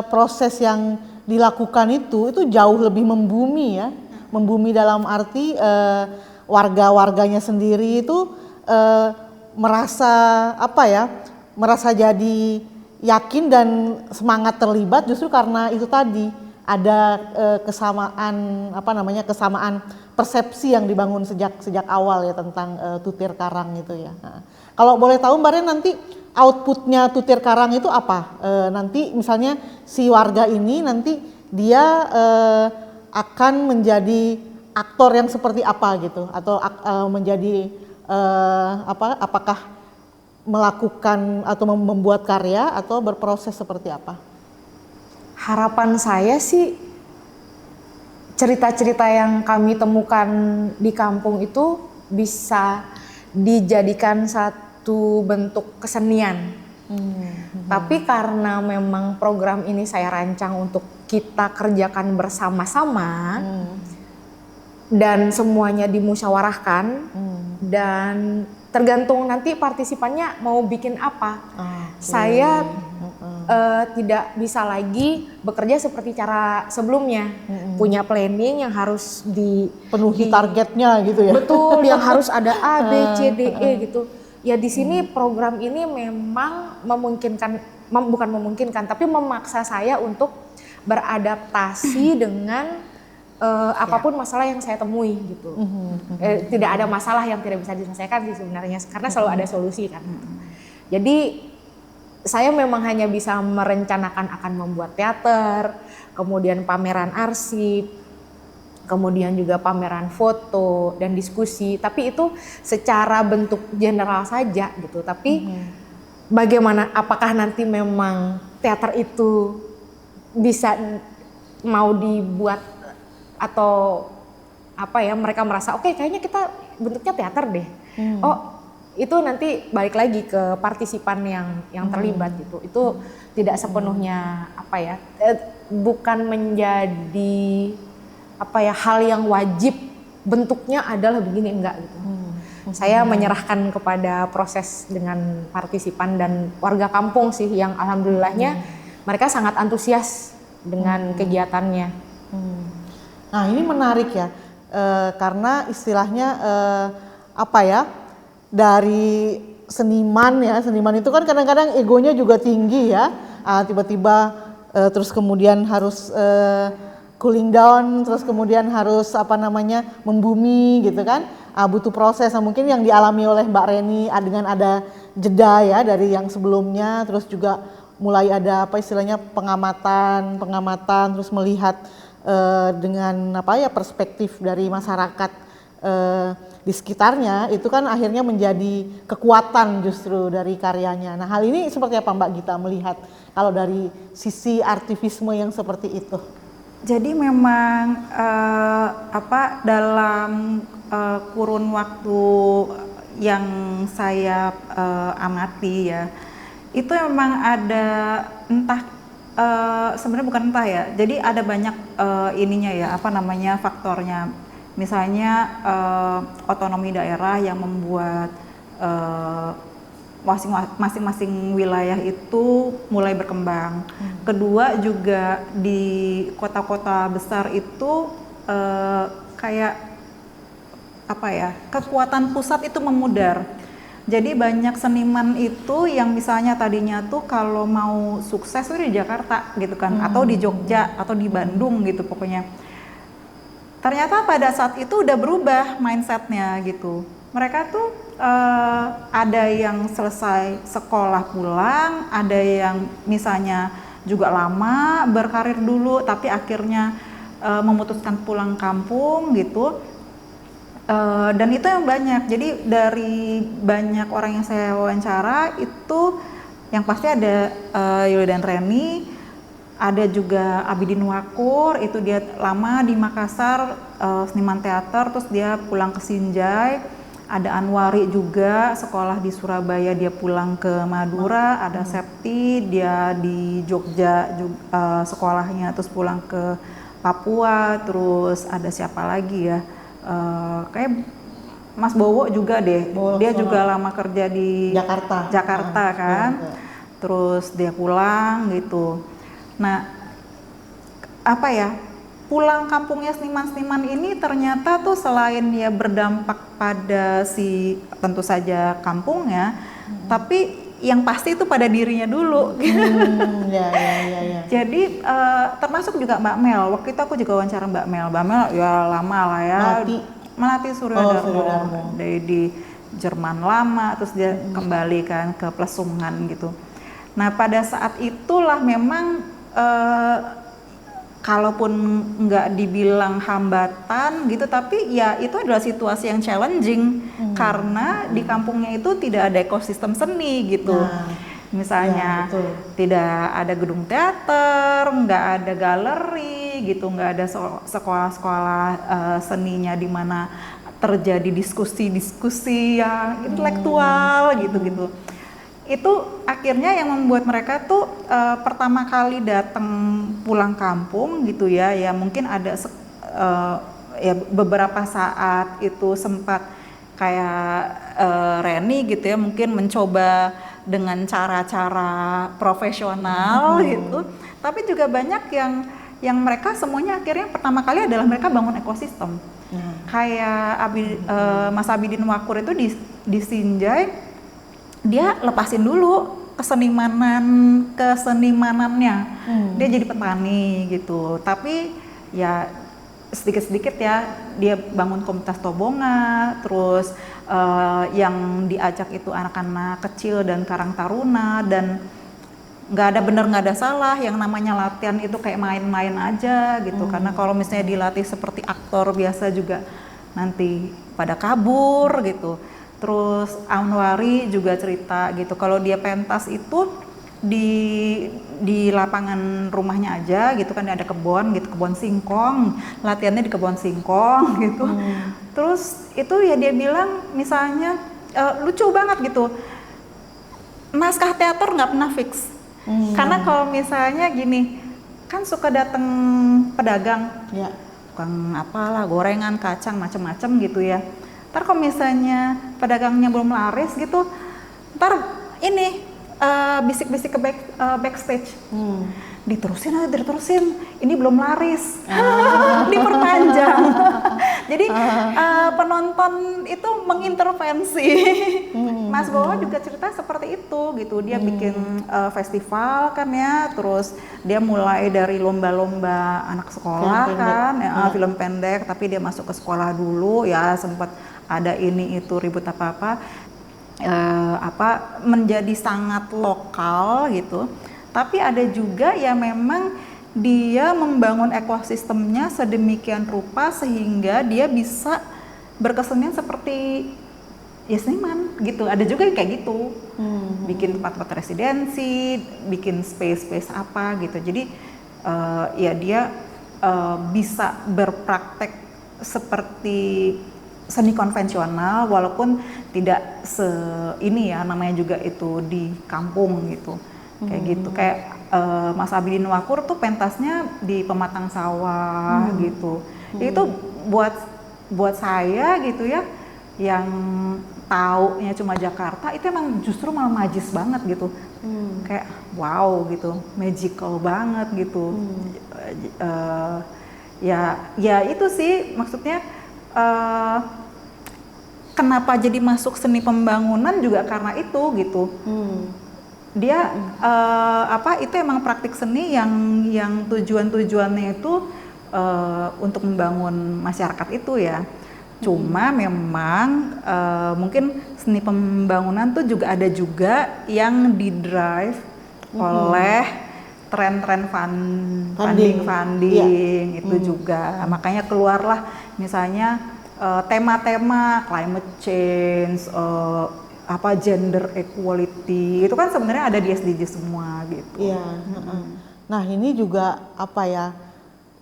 proses yang dilakukan itu jauh lebih membumi ya. Membumi dalam arti warga-warganya sendiri itu merasa merasa jadi yakin dan semangat terlibat justru karena itu tadi ada kesamaan persepsi yang dibangun sejak awal ya tentang Tutir Karang itu ya. Nah, kalau boleh tahu Mbak Ren, nanti outputnya Tutir Karang itu apa? Nanti misalnya si warga ini nanti dia akan menjadi aktor yang seperti apa gitu, atau menjadi apakah melakukan atau membuat karya atau berproses seperti apa? Harapan saya sih cerita-cerita yang kami temukan di kampung itu bisa dijadikan satu bentuk kesenian. Tapi karena memang program ini saya rancang untuk kita kerjakan bersama-sama dan semuanya dimusyawarahkan dan tergantung nanti partisipannya mau bikin apa. Saya tidak bisa lagi bekerja seperti cara sebelumnya, punya planning yang harus penuhi targetnya gitu ya. Betul, yang harus ada A, B, C, D, E gitu. Ya di sini program ini memang bukan memungkinkan, tapi memaksa saya untuk beradaptasi dengan apapun masalah yang saya temui gitu. Tidak ada masalah yang tidak bisa diselesaikan sih sebenarnya, karena selalu ada solusi kan. Jadi saya memang hanya bisa merencanakan akan membuat teater, kemudian pameran arsip, kemudian juga pameran foto dan diskusi, tapi itu secara bentuk general saja gitu. Tapi bagaimana, apakah nanti memang teater itu bisa mau dibuat atau mereka merasa kayaknya kita bentuknya teater deh. Itu nanti balik lagi ke partisipan yang terlibat gitu. Itu tidak sepenuhnya bukan menjadi hal yang wajib bentuknya adalah begini, enggak gitu. Saya menyerahkan kepada proses dengan partisipan dan warga kampung sih, yang alhamdulillahnya mereka sangat antusias dengan kegiatannya. Nah ini menarik ya, karena istilahnya dari seniman itu kan kadang-kadang egonya juga tinggi ya, tiba-tiba terus kemudian harus cooling down, terus kemudian harus membumi gitu kan. Butuh proses. Nah, mungkin yang dialami oleh Mbak Reni dengan ada jeda ya dari yang sebelumnya, terus juga mulai ada istilahnya pengamatan, terus melihat dengan perspektif dari masyarakat di sekitarnya, itu kan akhirnya menjadi kekuatan justru dari karyanya. Nah, hal ini seperti apa Mbak Gita melihat kalau dari sisi artivisme yang seperti itu? Jadi memang dalam kurun waktu yang saya amati ya, itu memang ada sebenarnya bukan entah ya, jadi ada banyak faktornya. Misalnya otonomi daerah yang membuat masing-masing wilayah itu mulai berkembang. Kedua juga di kota-kota besar itu kekuatan pusat itu memudar. Jadi banyak seniman itu yang misalnya tadinya tuh kalau mau sukses tuh di Jakarta gitu kan, atau di Jogja atau di Bandung gitu pokoknya. Ternyata pada saat itu udah berubah mindsetnya gitu. Mereka tuh ada yang selesai sekolah pulang, ada yang misalnya juga lama berkarir dulu tapi akhirnya memutuskan pulang kampung gitu. Dan itu yang banyak. Jadi dari banyak orang yang saya wawancara itu yang pasti ada Yuli dan Reni, ada juga Abidin Wakur, itu dia lama di Makassar, seniman teater, terus dia pulang ke Sinjai. Ada Anwari juga, sekolah di Surabaya, dia pulang ke Madura. Ada Septi, dia di Jogja juga, sekolahnya, terus pulang ke Papua. Terus ada siapa lagi ya, kayak Mas Bowo juga deh, dia juga lama kerja di Jakarta kan. Terus dia pulang gitu. Nah, pulang kampungnya seniman-seniman ini ternyata tuh selain dia berdampak pada tentu saja kampungnya, tapi yang pasti itu pada dirinya dulu. Ya. Jadi termasuk juga Mbak Mel. Waktu itu aku juga wawancara Mbak Mel. Mbak Mel ya lama lah ya. Melati Suryadarmo. Di Jerman lama, terus dia kembali kan ke Plesungan gitu. Nah, pada saat itulah memang kalaupun nggak dibilang hambatan gitu, tapi ya itu adalah situasi yang challenging karena di kampungnya itu tidak ada ekosistem seni gitu. Misalnya tidak ada gedung teater, nggak ada galeri gitu, nggak ada sekolah-sekolah seninya di mana terjadi diskusi-diskusi yang intelektual gitu-gitu. Itu akhirnya yang membuat mereka tuh pertama kali datang pulang kampung gitu ya mungkin ada beberapa saat itu sempat kayak Reni gitu ya, mungkin mencoba dengan cara-cara profesional gitu, tapi juga banyak yang mereka semuanya akhirnya pertama kali adalah mereka bangun ekosistem. Kayak Mas Abidin Wakur itu di Sinjai, dia lepasin dulu kesenimanannya. Dia jadi petani gitu. Tapi ya sedikit-sedikit ya dia bangun komunitas Tobonga, terus yang diajak itu anak-anak kecil dan karang taruna, dan nggak ada benar nggak ada salah, yang namanya latihan itu kayak main-main aja gitu. Karena kalau misalnya dilatih seperti aktor biasa juga nanti pada kabur gitu. Terus Anwari juga cerita gitu, kalau dia pentas itu di lapangan rumahnya aja gitu kan, ada kebun gitu, kebun singkong, latihannya di kebun singkong gitu. Terus itu ya dia bilang misalnya lucu banget gitu, naskah teater nggak pernah fix. Karena kalau misalnya gini, kan suka datang pedagang, tukang apalah, gorengan, kacang, macem-macem gitu ya. Ntar kalau misalnya pedagangnya belum laris gitu, ntar ini bisik-bisik ke backstage, diterusin, ini belum laris, diperpanjang. Jadi penonton itu mengintervensi Mas Bowo juga cerita seperti itu gitu. Dia bikin festival kan ya, terus dia mulai dari lomba-lomba anak sekolah kan, film pendek, tapi dia masuk ke sekolah dulu ya, sempat ada ini itu ribut apa menjadi sangat lokal gitu. Tapi ada juga ya memang dia membangun ekosistemnya sedemikian rupa sehingga dia bisa berkesenian seperti ya seniman gitu. Ada juga yang kayak gitu, bikin tempat-tempat residensi, bikin space apa gitu. Jadi ya dia bisa berpraktek seperti seni konvensional walaupun tidak ini ya, namanya juga itu di kampung gitu. Kayak gitu, kayak Mas Abidin Wakur tuh pentasnya di pematang sawah gitu. Itu buat saya gitu ya, yang taunya cuma Jakarta, itu emang justru malah magis banget gitu. Kayak wow gitu, magical banget gitu. Ya itu sih maksudnya, kenapa jadi masuk seni pembangunan juga karena itu gitu. Dia itu emang praktik seni yang tujuannya itu untuk membangun masyarakat itu ya. Cuma memang mungkin seni pembangunan tuh juga ada juga yang didrive oleh tren-tren funding itu juga. Makanya keluarlah misalnya tema-tema climate change, gender equality, itu kan sebenarnya ada di SDG semua gitu. Iya. Nah ini juga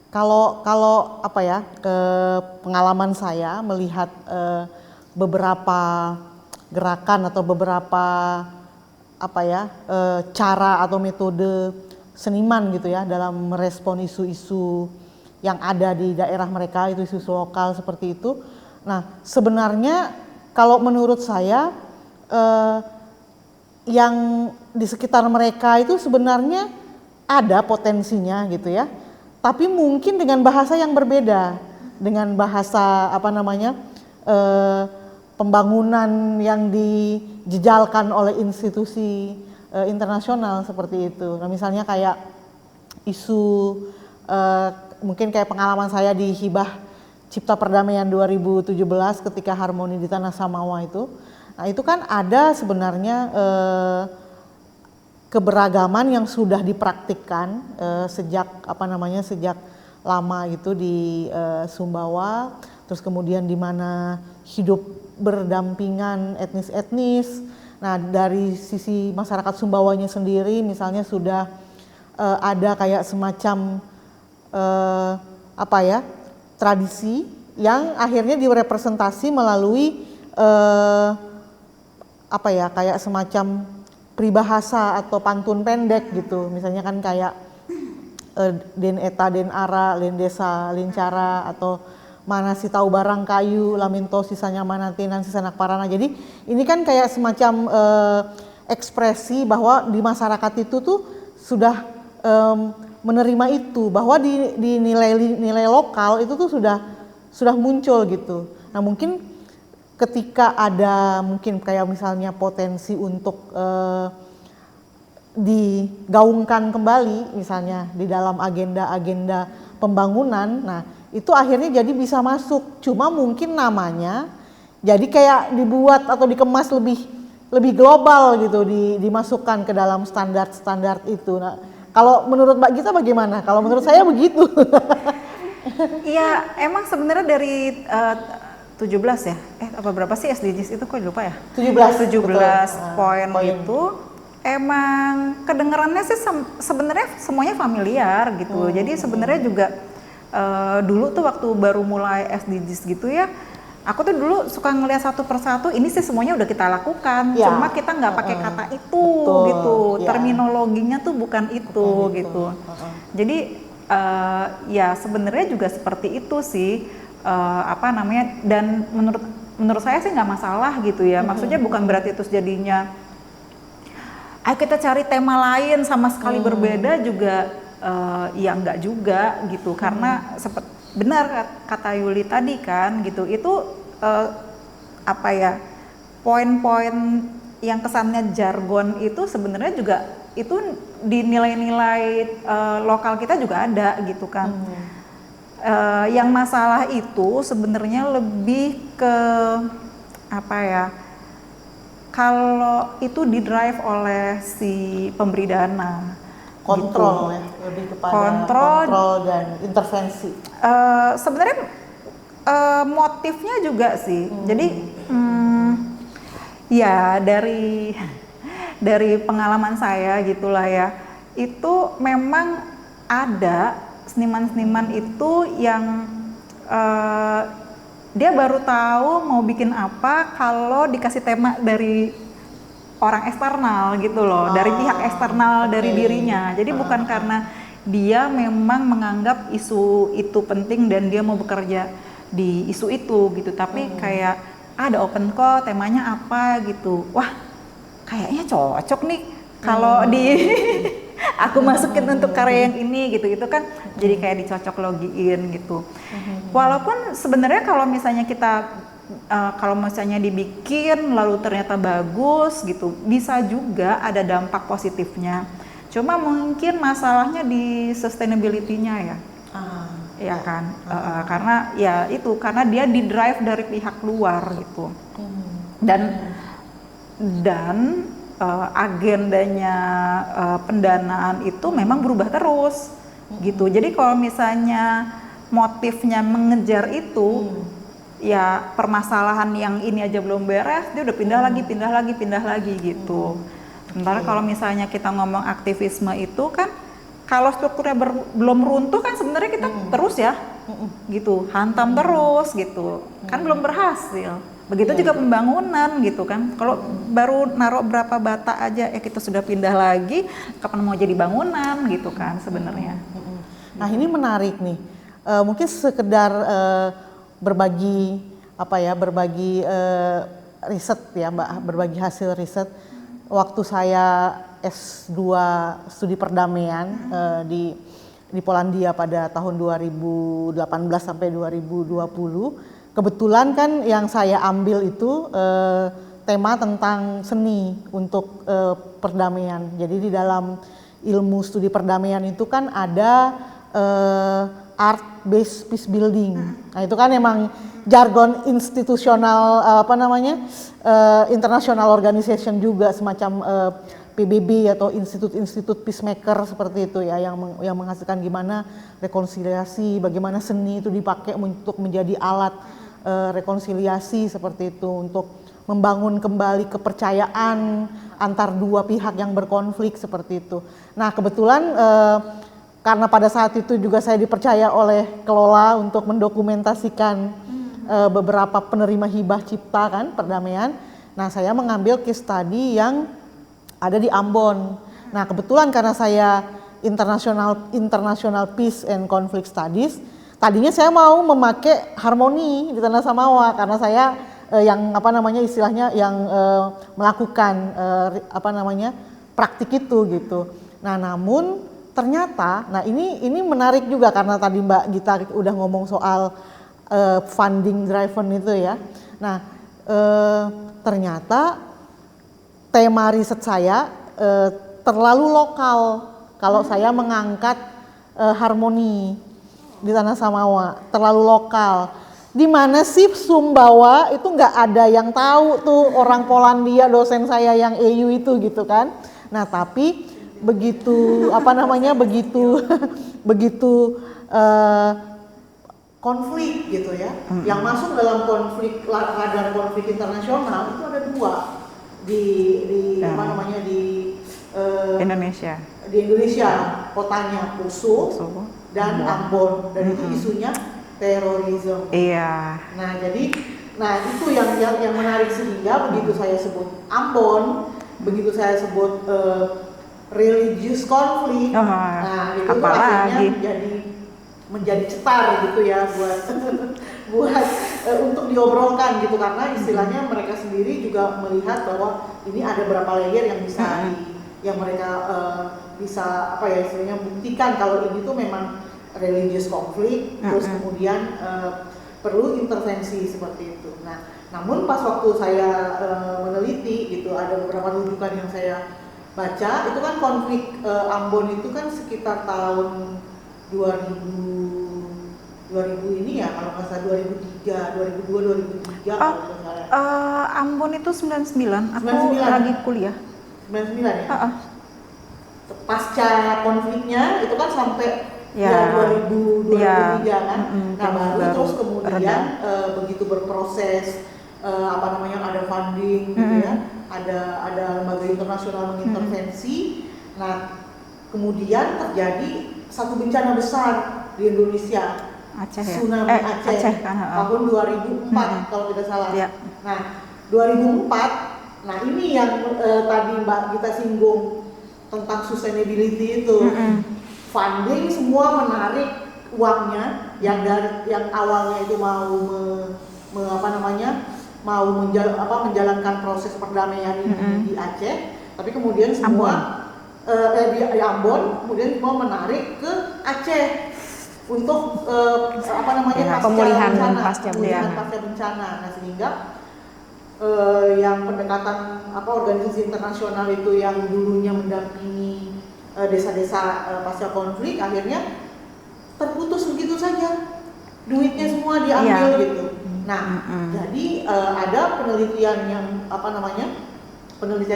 kalau pengalaman saya melihat beberapa gerakan atau beberapa cara atau metode seniman gitu ya dalam merespon isu-isu yang ada di daerah mereka, itu isu lokal seperti itu. Nah sebenarnya kalau menurut saya yang di sekitar mereka itu sebenarnya ada potensinya gitu ya, tapi mungkin dengan bahasa yang berbeda, dengan bahasa pembangunan yang dijejalkan oleh institusi internasional seperti itu. Nah misalnya kayak isu mungkin kayak pengalaman saya di Hibah Cipta Perdamaian 2017 ketika Harmoni di Tanah Samawa itu. Nah itu kan ada sebenarnya keberagaman yang sudah dipraktikkan sejak lama gitu di Sumbawa, terus kemudian di mana hidup berdampingan etnis-etnis. Nah dari sisi masyarakat Sumbawanya sendiri misalnya sudah ada kayak semacam tradisi yang akhirnya direpresentasi melalui kayak semacam peribahasa atau pantun pendek gitu. Misalnya kan kayak Den Eta Den Ara, Len Desa Lincara, atau mana si tahu barang kayu, laminto sisanya manantinan sisanak parana. Jadi ini kan kayak semacam ekspresi bahwa di masyarakat itu tuh sudah menerima itu, bahwa di nilai lokal itu tuh sudah muncul gitu. Nah mungkin ketika ada mungkin kayak misalnya potensi untuk digaungkan kembali misalnya di dalam agenda-agenda pembangunan, nah itu akhirnya jadi bisa masuk. Cuma mungkin namanya jadi kayak dibuat atau dikemas lebih global gitu, dimasukkan ke dalam standar-standar itu. Nah, kalau menurut Mbak Gita bagaimana? Kalau menurut saya begitu. Iya, emang sebenarnya dari 17 ya? Berapa sih SDGs itu, kok lupa ya? 17 poin itu emang kedengarannya sih sebenarnya semuanya familiar gitu. Jadi sebenarnya juga dulu tuh waktu baru mulai SDGs gitu ya, aku tuh dulu suka ngelihat satu persatu, ini sih semuanya udah kita lakukan, cuma kita nggak pakai kata itu gitu, terminologinya tuh bukan itu gitu. Jadi ya sebenarnya juga seperti itu sih, dan menurut saya sih nggak masalah gitu ya. Maksudnya bukan berarti terus jadinya ayo kita cari tema lain sama sekali berbeda juga, ya enggak juga gitu. Karena benar kata Yuli tadi kan gitu, itu poin-poin yang kesannya jargon itu sebenarnya juga itu di nilai-nilai lokal kita juga ada gitu kan. Yang masalah itu sebenarnya lebih ke apa ya? Kalau itu didrive oleh si pemberi dana, Kontrol gitu. ya, lebih kepada Kontrol dan intervensi. Sebenarnya motifnya juga sih. Jadi ya dari pengalaman saya gitulah ya, itu memang ada seniman-seniman itu yang dia baru tahu mau bikin apa kalau dikasih tema dari orang eksternal gitu loh, dari pihak eksternal dari dirinya. Jadi bukan karena dia memang menganggap isu itu penting dan dia mau bekerja di isu itu gitu, tapi kayak ada open call, temanya apa gitu. Wah, kayaknya cocok nih kalau di aku masukin untuk karya yang ini gitu kan, jadi kayak dicocok logiin gitu. Walaupun sebenarnya kalau misalnya dibikin lalu ternyata bagus gitu, bisa juga ada dampak positifnya. Cuma mungkin masalahnya di sustainability-nya ya. Ya kan, karena ya itu, karena dia di drive dari pihak luar gitu. Dan agendanya pendanaan itu memang berubah terus gitu. Jadi kalau misalnya motifnya mengejar itu, ya permasalahan yang ini aja belum beres, dia udah pindah lagi gitu. Sementara kalau misalnya kita ngomong aktivisme itu kan, kalau strukturnya belum runtuh kan sebenarnya kita terus ya, gitu, hantam terus gitu, kan belum berhasil. Begitu juga pembangunan gitu kan, kalau baru naruh berapa bata aja ya kita sudah pindah lagi, kapan mau jadi bangunan gitu kan sebenarnya. Nah ini menarik nih, mungkin sekedar berbagi riset ya Mbak, berbagi hasil riset. Waktu saya S2 studi perdamaian di Polandia pada tahun 2018 sampai 2020. Kebetulan kan yang saya ambil itu tema tentang seni untuk perdamaian. Jadi di dalam ilmu studi perdamaian itu kan ada art based peace building. Nah itu kan emang jargon institusional international organization juga, semacam PBB atau institut-institut peacemaker seperti itu ya, yang menghasilkan gimana rekonsiliasi, bagaimana seni itu dipakai untuk menjadi alat rekonsiliasi seperti itu, untuk membangun kembali kepercayaan antar dua pihak yang berkonflik seperti itu. Nah kebetulan karena pada saat itu juga saya dipercaya oleh Kelola untuk mendokumentasikan beberapa penerima hibah cipta kan perdamaian. Nah saya mengambil case study yang ada di Ambon. Nah kebetulan karena saya international peace and conflict studies, tadinya saya mau memakai harmoni di Tanah Samawa karena saya istilahnya melakukan praktik itu gitu. Nah namun ternyata, nah ini menarik juga karena tadi Mbak Gita udah ngomong soal funding driven itu ya. Nah ternyata tema riset saya terlalu lokal kalau saya mengangkat harmoni di Tanah Samawa, terlalu lokal. Di mana sih Sumbawa itu nggak ada yang tahu tuh, orang Polandia dosen saya yang EU itu gitu kan. Nah tapi begitu konflik gitu ya, yang masuk dalam radar konflik internasional itu ada dua di Indonesia. Di Indonesia kotanya Poso dan Ambon, dan itu isunya terorisme. Iya. Nah itu yang menarik, sehingga begitu saya sebut Ambon, begitu saya sebut religious conflict, nah itu tuh akhirnya menjadi cetar gitu ya buat untuk diobrolkan gitu, karena istilahnya mereka sendiri juga melihat bahwa ini ada berapa layer yang bisa yang mereka bisa istilahnya buktikan kalau ini tuh memang religious conflict, terus kemudian perlu intervensi seperti itu. Nah, namun pas waktu saya meneliti gitu, ada beberapa rujukan yang saya baca, itu kan konflik Ambon itu kan sekitar tahun 2000 ini ya, kalau nggak salah 2002 kalau nggak salah. Ambon itu 99, aku 99. lagi kuliah. 99 ya? Pasca konfliknya itu kan sampai Ya. 2003 kan. Nah baru baru terus kemudian reda. begitu berproses ada funding gitu ya, ada lembaga internasional mengintervensi. Nah kemudian terjadi satu bencana besar di Indonesia, Aceh ya? tsunami Aceh kan, tahun 2004 kalau tidak salah. Ya. Nah 2004, nah ini yang tadi Mbak kita singgung tentang sustainability itu. Funding semua menarik uangnya yang awalnya itu mau menjalankan proses perdamaian ini di Aceh, tapi kemudian semua di Ambon, kemudian semua menarik ke Aceh untuk pemulihan pasca bencana. Nah sehingga yang pendekatan organisasi internasional itu yang dulunya mendampingi desa-desa pasca konflik akhirnya terputus begitu saja, duitnya semua diambil gitu. Nah, jadi ada penelitian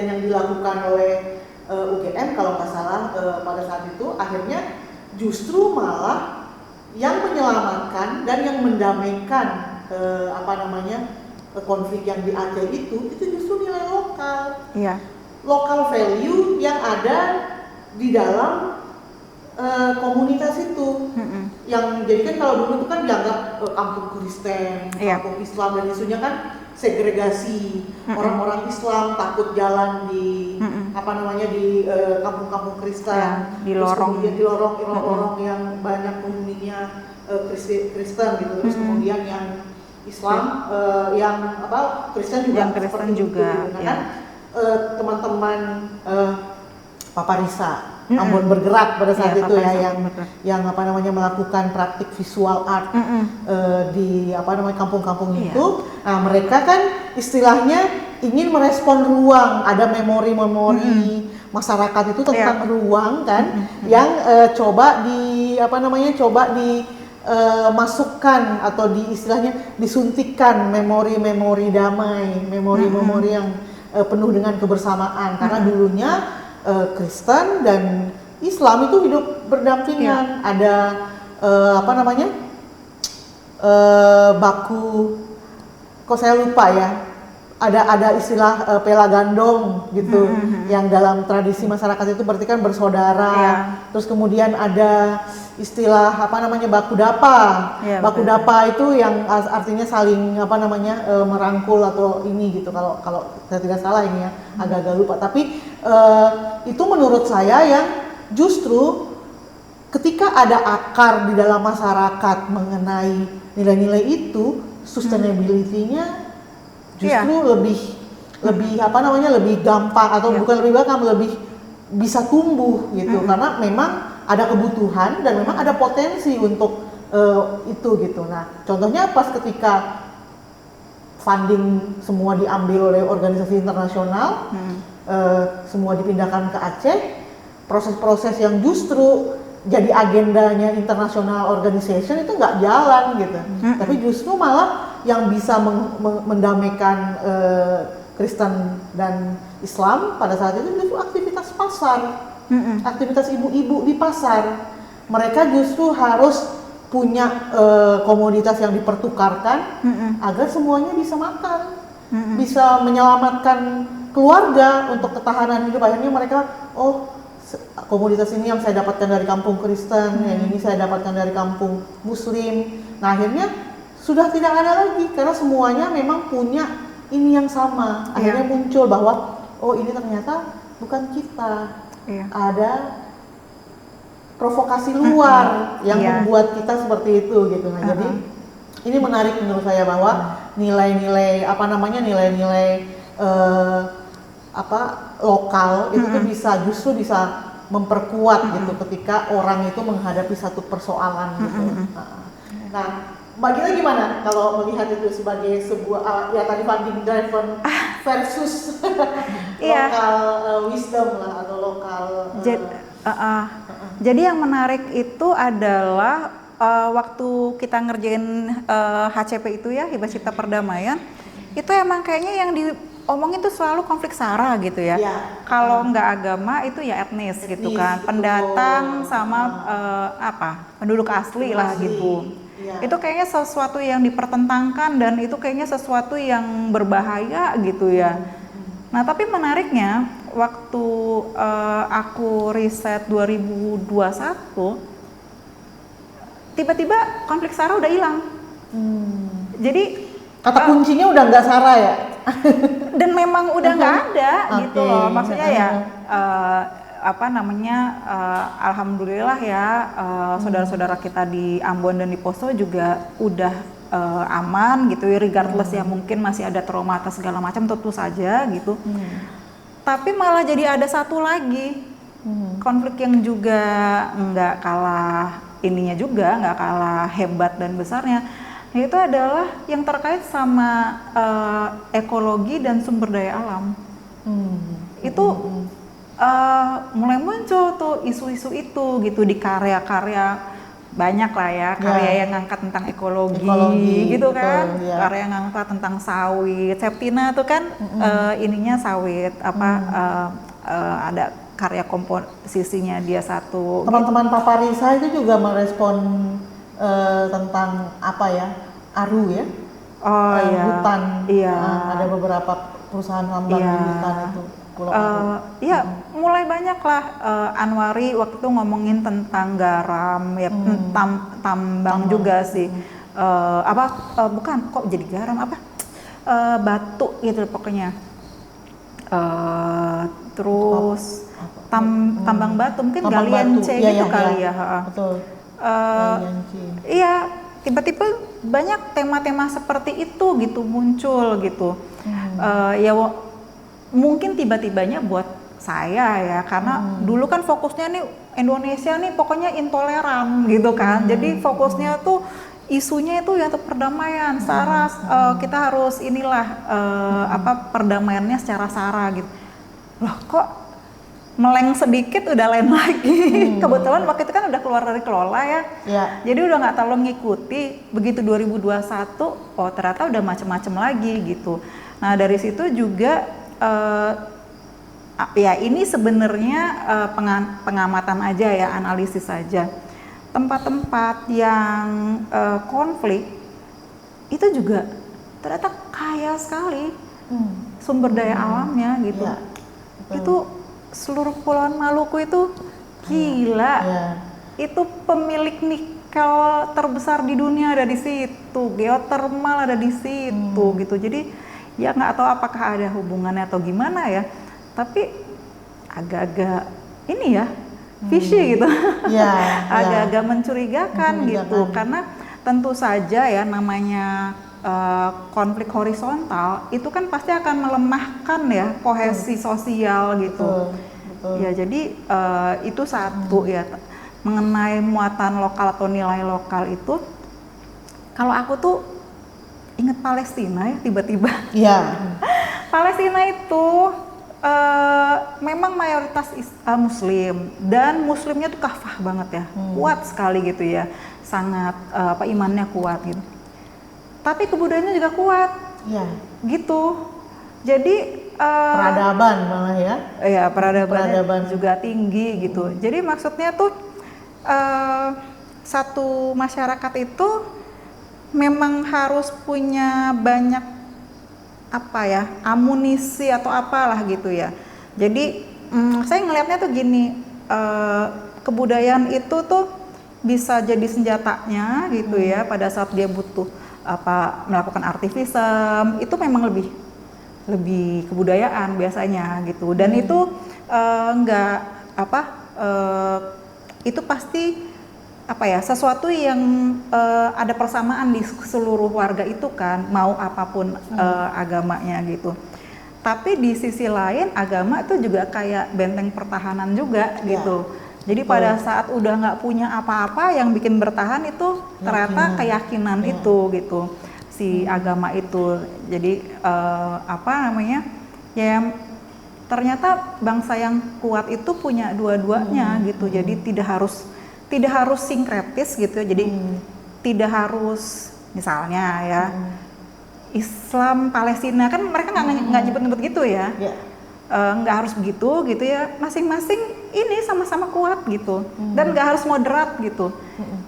yang dilakukan oleh UGM kalau nggak salah pada saat itu, akhirnya justru malah yang menyelamatkan dan yang mendamaikan konflik yang di Aceh itu justru nilai lokal, local value yang ada di dalam komunitas itu. Yang jadi kan kalau dulu itu kan dianggap kampung Kristen, kampung Islam, dan isunya kan segregasi. Orang-orang Islam takut jalan di di kampung-kampung Kristen, di lorong, di lorong yang banyak penghuninya Kristen gitu. Terus kemudian yang Islam Kristen juga. Nah kan teman-teman Paparisa Ambon bergerak pada saat itu ya, yang melakukan praktik visual art di kampung-kampung itu. Nah mereka kan istilahnya ingin merespon ruang, ada memori-memori masyarakat itu tentang ruang kan, yang coba masukkan atau istilahnya disuntikkan memori-memori damai, memori-memori yang penuh dengan kebersamaan, karena dulunya Kristen dan Islam itu hidup berdampingan. Ada baku, kok saya lupa ya, ada istilah pela gandong gitu, yang dalam tradisi masyarakat itu berarti kan bersaudara. Terus kemudian ada istilah baku dapa. Baku dapa itu yang artinya saling merangkul atau ini gitu, kalau saya tidak salah ini ya, agak-agak lupa. Tapi itu menurut saya yang justru ketika ada akar di dalam masyarakat mengenai nilai-nilai itu, sustainability-nya justru lebih gampang, atau bukan lebih gampang, lebih bisa tumbuh gitu, karena memang ada kebutuhan dan memang ada potensi untuk itu gitu. Nah contohnya pas ketika funding semua diambil oleh organisasi internasional, semua dipindahkan ke Aceh, proses-proses yang justru jadi agendanya international organization itu nggak jalan gitu, tapi justru malah yang bisa mendamaikan Kristen dan Islam pada saat itu justru aktivitas pasar, aktivitas ibu-ibu di pasar. Mereka justru harus punya komoditas yang dipertukarkan agar semuanya bisa makan, bisa menyelamatkan keluarga untuk ketahanan hidup. Akhirnya mereka, komoditas ini yang saya dapatkan dari kampung Kristen, yang ini saya dapatkan dari kampung Muslim. Nah akhirnya sudah tidak ada lagi, karena semuanya memang punya ini yang sama. Akhirnya muncul bahwa ini ternyata bukan kita, ada provokasi luar yang membuat kita seperti itu gitu. Nah jadi ini menarik menurut saya, bahwa nilai-nilai lokal itu tuh justru bisa memperkuat gitu ketika orang itu menghadapi satu persoalan gitu. Nah Mbak Gita gimana kalau melihat itu sebagai sebuah ya tadi funding driven versus lokal wisdom lah atau lokal Jadi yang menarik itu adalah waktu kita ngerjain HCP itu ya, Hibah Cipta Perdamaian, itu emang kayaknya yang diomongin tuh selalu konflik SARA gitu ya. Kalau nggak agama itu ya etnis gitu kan, pendatang sama penduduk asli lah gitu. Itu kayaknya sesuatu yang dipertentangkan dan itu kayaknya sesuatu yang berbahaya gitu ya. Nah tapi menariknya waktu aku riset 2021, tiba-tiba konflik SARA udah hilang. Jadi kata kuncinya udah nggak SARA ya? Dan memang udah nggak ada gitu loh. Maksudnya ya alhamdulillah ya saudara-saudara kita di Ambon dan di Poso juga udah aman gitu ya, regardless ya mungkin masih ada trauma atas segala macam tentu saja gitu. Tapi malah jadi ada satu lagi konflik yang juga nggak kalah ininya juga, nggak kalah hebat dan besarnya, yaitu adalah yang terkait sama ekologi dan sumber daya alam. Itu mulai muncul tuh isu-isu itu gitu di karya-karya, banyak lah ya karya yang ngangkat tentang ekologi gitu kan, karya yang ngangkat tentang sawit. Septina tuh kan ininya sawit ada karya komposisinya dia satu. Teman-teman Paparisa itu juga merespon tentang ARU ya, hutan. Ada beberapa perusahaan tambang di hutan itu. Mulai banyak lah Anwari waktu itu ngomongin tentang garam ya, tambang juga sih. Bukan kok jadi garam batu gitu pokoknya. Terus tambang batu mungkin galian C gitu kali ya. Betul. Iya, tiba-tiba banyak tema-tema seperti itu gitu muncul gitu. Mungkin tiba-tibanya buat saya ya, karena dulu kan fokusnya nih Indonesia nih pokoknya intoleran gitu kan. Jadi fokusnya tuh isunya itu ya untuk perdamaian, SARA, kita harus perdamaiannya secara SARA gitu. Loh kok meleng sedikit udah lain lagi. Kebetulan waktu itu kan udah keluar dari kelola ya. Jadi udah nggak terlalu ngikuti. Begitu 2021, ternyata udah macem-macem lagi gitu. Nah dari situ juga ini sebenarnya pengamatan aja ya, analisis saja. Tempat-tempat yang konflik itu juga ternyata kaya sekali sumber daya alamnya gitu. Itu seluruh Kepulauan Maluku itu gila. Itu pemilik nikel terbesar di dunia ada di situ, geotermal ada di situ gitu. Jadi ya nggak tahu apakah ada hubungannya atau gimana ya, tapi agak-agak ini ya fishy gitu, agak-agak mencurigakan gitu, karena tentu saja ya namanya konflik horizontal itu kan pasti akan melemahkan ya kohesi sosial gitu. Ya jadi itu satu ya, mengenai muatan lokal atau nilai lokal itu, kalau aku tuh ingat Palestina ya tiba-tiba. Palestina itu memang mayoritas Muslim dan Muslimnya tuh kafah banget ya, kuat sekali gitu ya, sangat imannya kuat gitu. Tapi kebudayaannya juga kuat, gitu. Jadi peradaban malah ya. Iya, peradaban juga tinggi gitu. Jadi maksudnya tuh satu masyarakat itu memang harus punya banyak amunisi atau apalah gitu ya. Jadi saya ngelihatnya tuh gini, kebudayaan itu tuh bisa jadi senjatanya gitu ya pada saat dia butuh melakukan aktivisme, itu memang lebih kebudayaan biasanya gitu. Dan itu itu pasti sesuatu yang ada persamaan di seluruh warga itu kan, mau apapun agamanya gitu. Tapi di sisi lain agama itu juga kayak benteng pertahanan juga gitu. Jadi pada saat udah nggak punya apa-apa, yang bikin bertahan itu ternyata keyakinan itu gitu, si agama itu. Jadi apa namanya? Ya ternyata bangsa yang kuat itu punya dua-duanya gitu. Jadi tidak harus sinkretis gitu. Jadi tidak harus misalnya ya Islam Palestina, kan mereka nggak nyebut-nyebut gitu ya. Nggak harus begitu gitu ya, masing-masing ini sama-sama kuat gitu, dan nggak harus moderat gitu,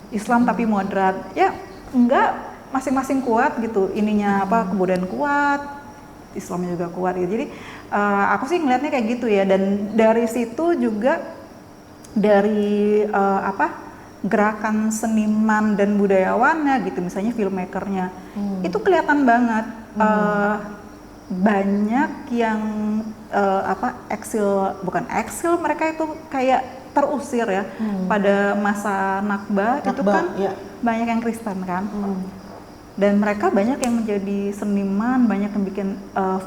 Islam tapi moderat ya, enggak, masing-masing kuat gitu, ininya apa, kebudayaan kuat, Islamnya juga kuat gitu. Jadi aku sih ngelihatnya kayak gitu ya, dan dari situ juga dari apa, gerakan seniman dan budayawannya gitu, misalnya filmmakernya, itu kelihatan banget. Banyak yang bukan eksil, mereka itu kayak terusir ya pada masa Nakba itu kan banyak yang Kristen kan, dan mereka banyak yang menjadi seniman, banyak yang bikin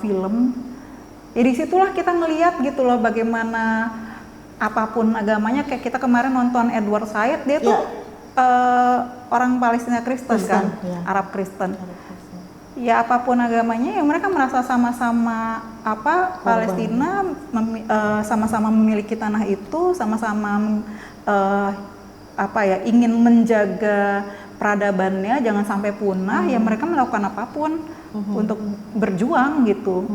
film. Ya disitulah kita ngelihat gitu loh bagaimana apapun agamanya, kayak kita kemarin nonton Edward Said, dia tuh orang Palestina Kristen kan, Arab Kristen. Ya apapun agamanya, ya mereka merasa sama-sama apa, Palestina, sama-sama memiliki tanah itu, sama-sama apa ya, ingin menjaga peradabannya jangan sampai punah. Ya mereka melakukan apapun untuk berjuang gitu,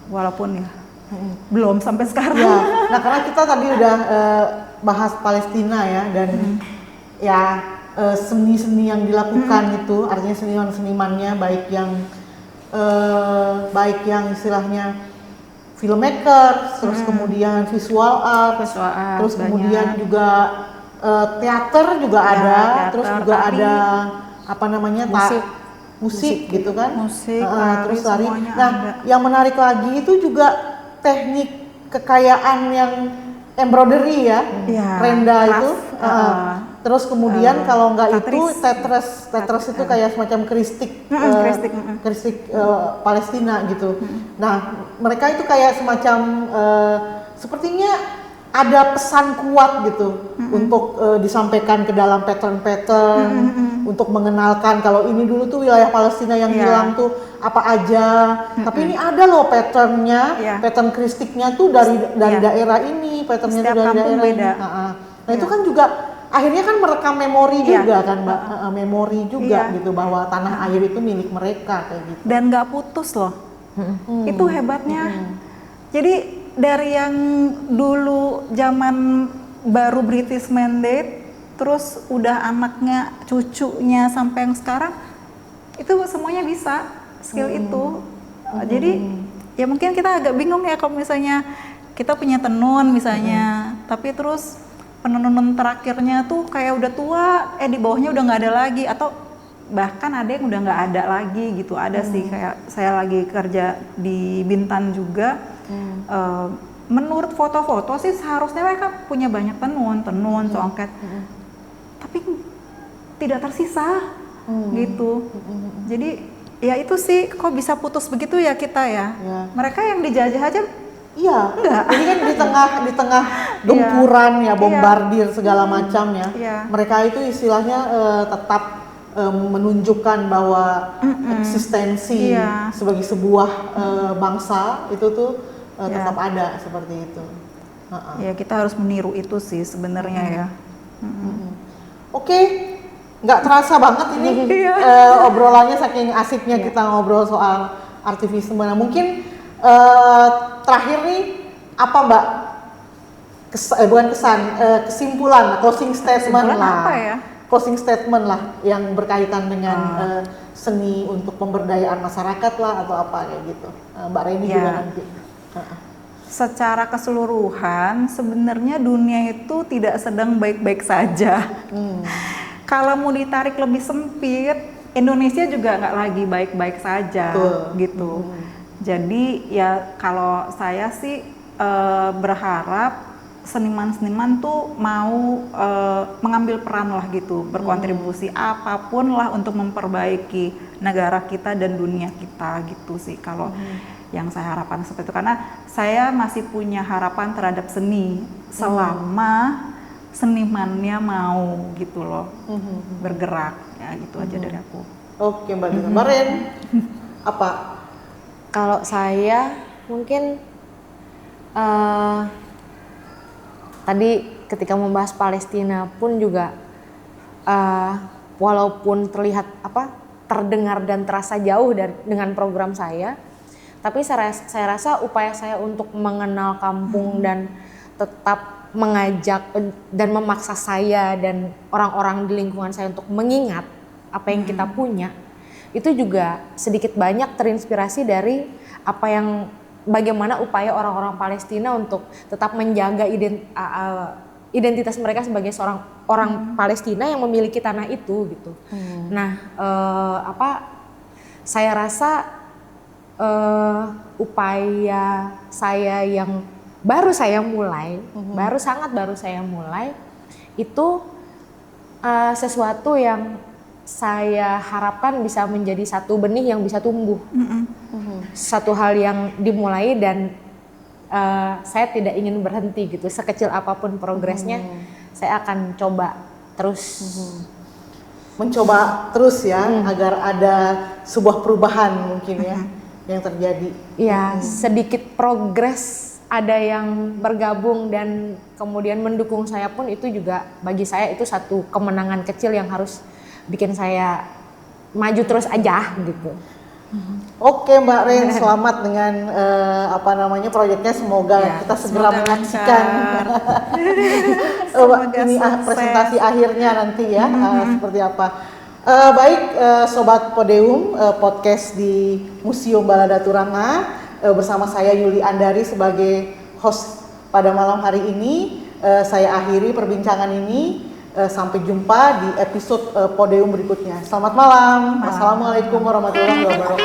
walaupun ya belum sampai sekarang. Nah karena kita tadi udah bahas Palestina ya, dan ya seni-seni yang dilakukan itu, artinya seniman-senimannya baik yang istilahnya filmmaker, terus kemudian visual art, terus kemudian juga teater juga ada, terus juga ada apa namanya, musik gitu kan, terus tari. Nah yang menarik lagi itu juga teknik kekayaan yang embroidery ya, renda itu. Terus kemudian kalau nggak itu tetres itu kayak semacam kristik Palestina gitu. Nah mereka itu kayak semacam sepertinya ada pesan kuat gitu untuk disampaikan ke dalam pattern untuk mengenalkan kalau ini dulu tuh wilayah Palestina yang hilang tuh apa aja. Tapi ini ada loh patternnya, pattern kristiknya tuh dari daerah ini, patternnya tuh dari daerah ini. Nah itu kan juga akhirnya kan merekam memori juga kan Mbak, memori juga gitu bahwa tanah air itu milik mereka kayak gitu. Dan nggak putus loh, itu hebatnya. Jadi dari yang dulu zaman baru British Mandate, terus udah anaknya, cucunya sampai yang sekarang, itu semuanya bisa skill itu. Jadi ya mungkin kita agak bingung ya kalau misalnya kita punya tenun misalnya, tapi terus penenun terakhirnya tuh kayak udah tua, di bawahnya udah nggak ada lagi, atau bahkan ada yang udah nggak ada lagi gitu. Ada sih, kayak saya lagi kerja di Bintan juga, menurut foto-foto sih seharusnya mereka punya banyak tenun, congket, tapi tidak tersisa gitu. Jadi ya itu sih, kok bisa putus begitu ya kita ya. Mereka yang dijajah aja. Enggak. Ini kan di tengah gempuran ya, bombardir segala macam ya. Mereka itu istilahnya tetap menunjukkan bahwa eksistensi sebagai sebuah bangsa itu tuh tetap ada seperti itu. Ya kita harus meniru itu sih sebenarnya ya. Oke, nggak terasa banget ini obrolannya, saking asiknya kita ngobrol soal aktivisme. Nah mungkin terakhir nih apa Mbak, kesimpulan, closing statement lah. Apa ya? Closing statement lah yang berkaitan dengan seni untuk pemberdayaan masyarakat lah atau apa kayak gitu. Mbak Reni juga nanti. Secara keseluruhan sebenarnya dunia itu tidak sedang baik-baik saja. Kalau mau ditarik lebih sempit, Indonesia juga nggak lagi baik-baik saja gitu. Jadi ya kalau saya sih berharap seniman-seniman tuh mau mengambil peran lah gitu, berkontribusi apapun lah untuk memperbaiki negara kita dan dunia kita gitu sih kalau yang saya harapkan seperti itu. Karena saya masih punya harapan terhadap seni selama senimannya mau gitu loh bergerak ya gitu aja dari aku. Oke Mbak Dina. Mbak Ren, apa? Kalau saya mungkin tadi ketika membahas Palestina pun juga walaupun terlihat terdengar dan terasa jauh dengan program saya, tapi saya rasa upaya saya untuk mengenal kampung dan tetap mengajak dan memaksa saya dan orang-orang di lingkungan saya untuk mengingat apa yang kita punya, itu juga sedikit banyak terinspirasi dari bagaimana upaya orang-orang Palestina untuk tetap menjaga identitas mereka sebagai seorang orang Palestina yang memiliki tanah itu gitu. Nah, saya rasa upaya saya yang baru saya mulai itu sesuatu yang saya harapkan bisa menjadi satu benih yang bisa tumbuh. Satu hal yang dimulai dan saya tidak ingin berhenti gitu. Sekecil apapun progresnya, saya akan coba terus. Mencoba terus ya, agar ada sebuah perubahan mungkin ya yang terjadi. Ya, sedikit progres, ada yang bergabung dan kemudian mendukung saya pun, itu juga bagi saya itu satu kemenangan kecil yang harus bikin saya maju terus aja gitu. Oke Mbak Ren, selamat dengan proyeknya, semoga kita segera menyaksikan ini presentasi akhirnya nanti ya, seperti apa. Baik Sobat Podeum, podcast di Museum Balada Turanga, bersama saya Yuli Andari sebagai host pada malam hari ini. Saya akhiri perbincangan ini. Sampai jumpa di episode Podeum berikutnya. Selamat malam. Assalamualaikum warahmatullahi wabarakatuh.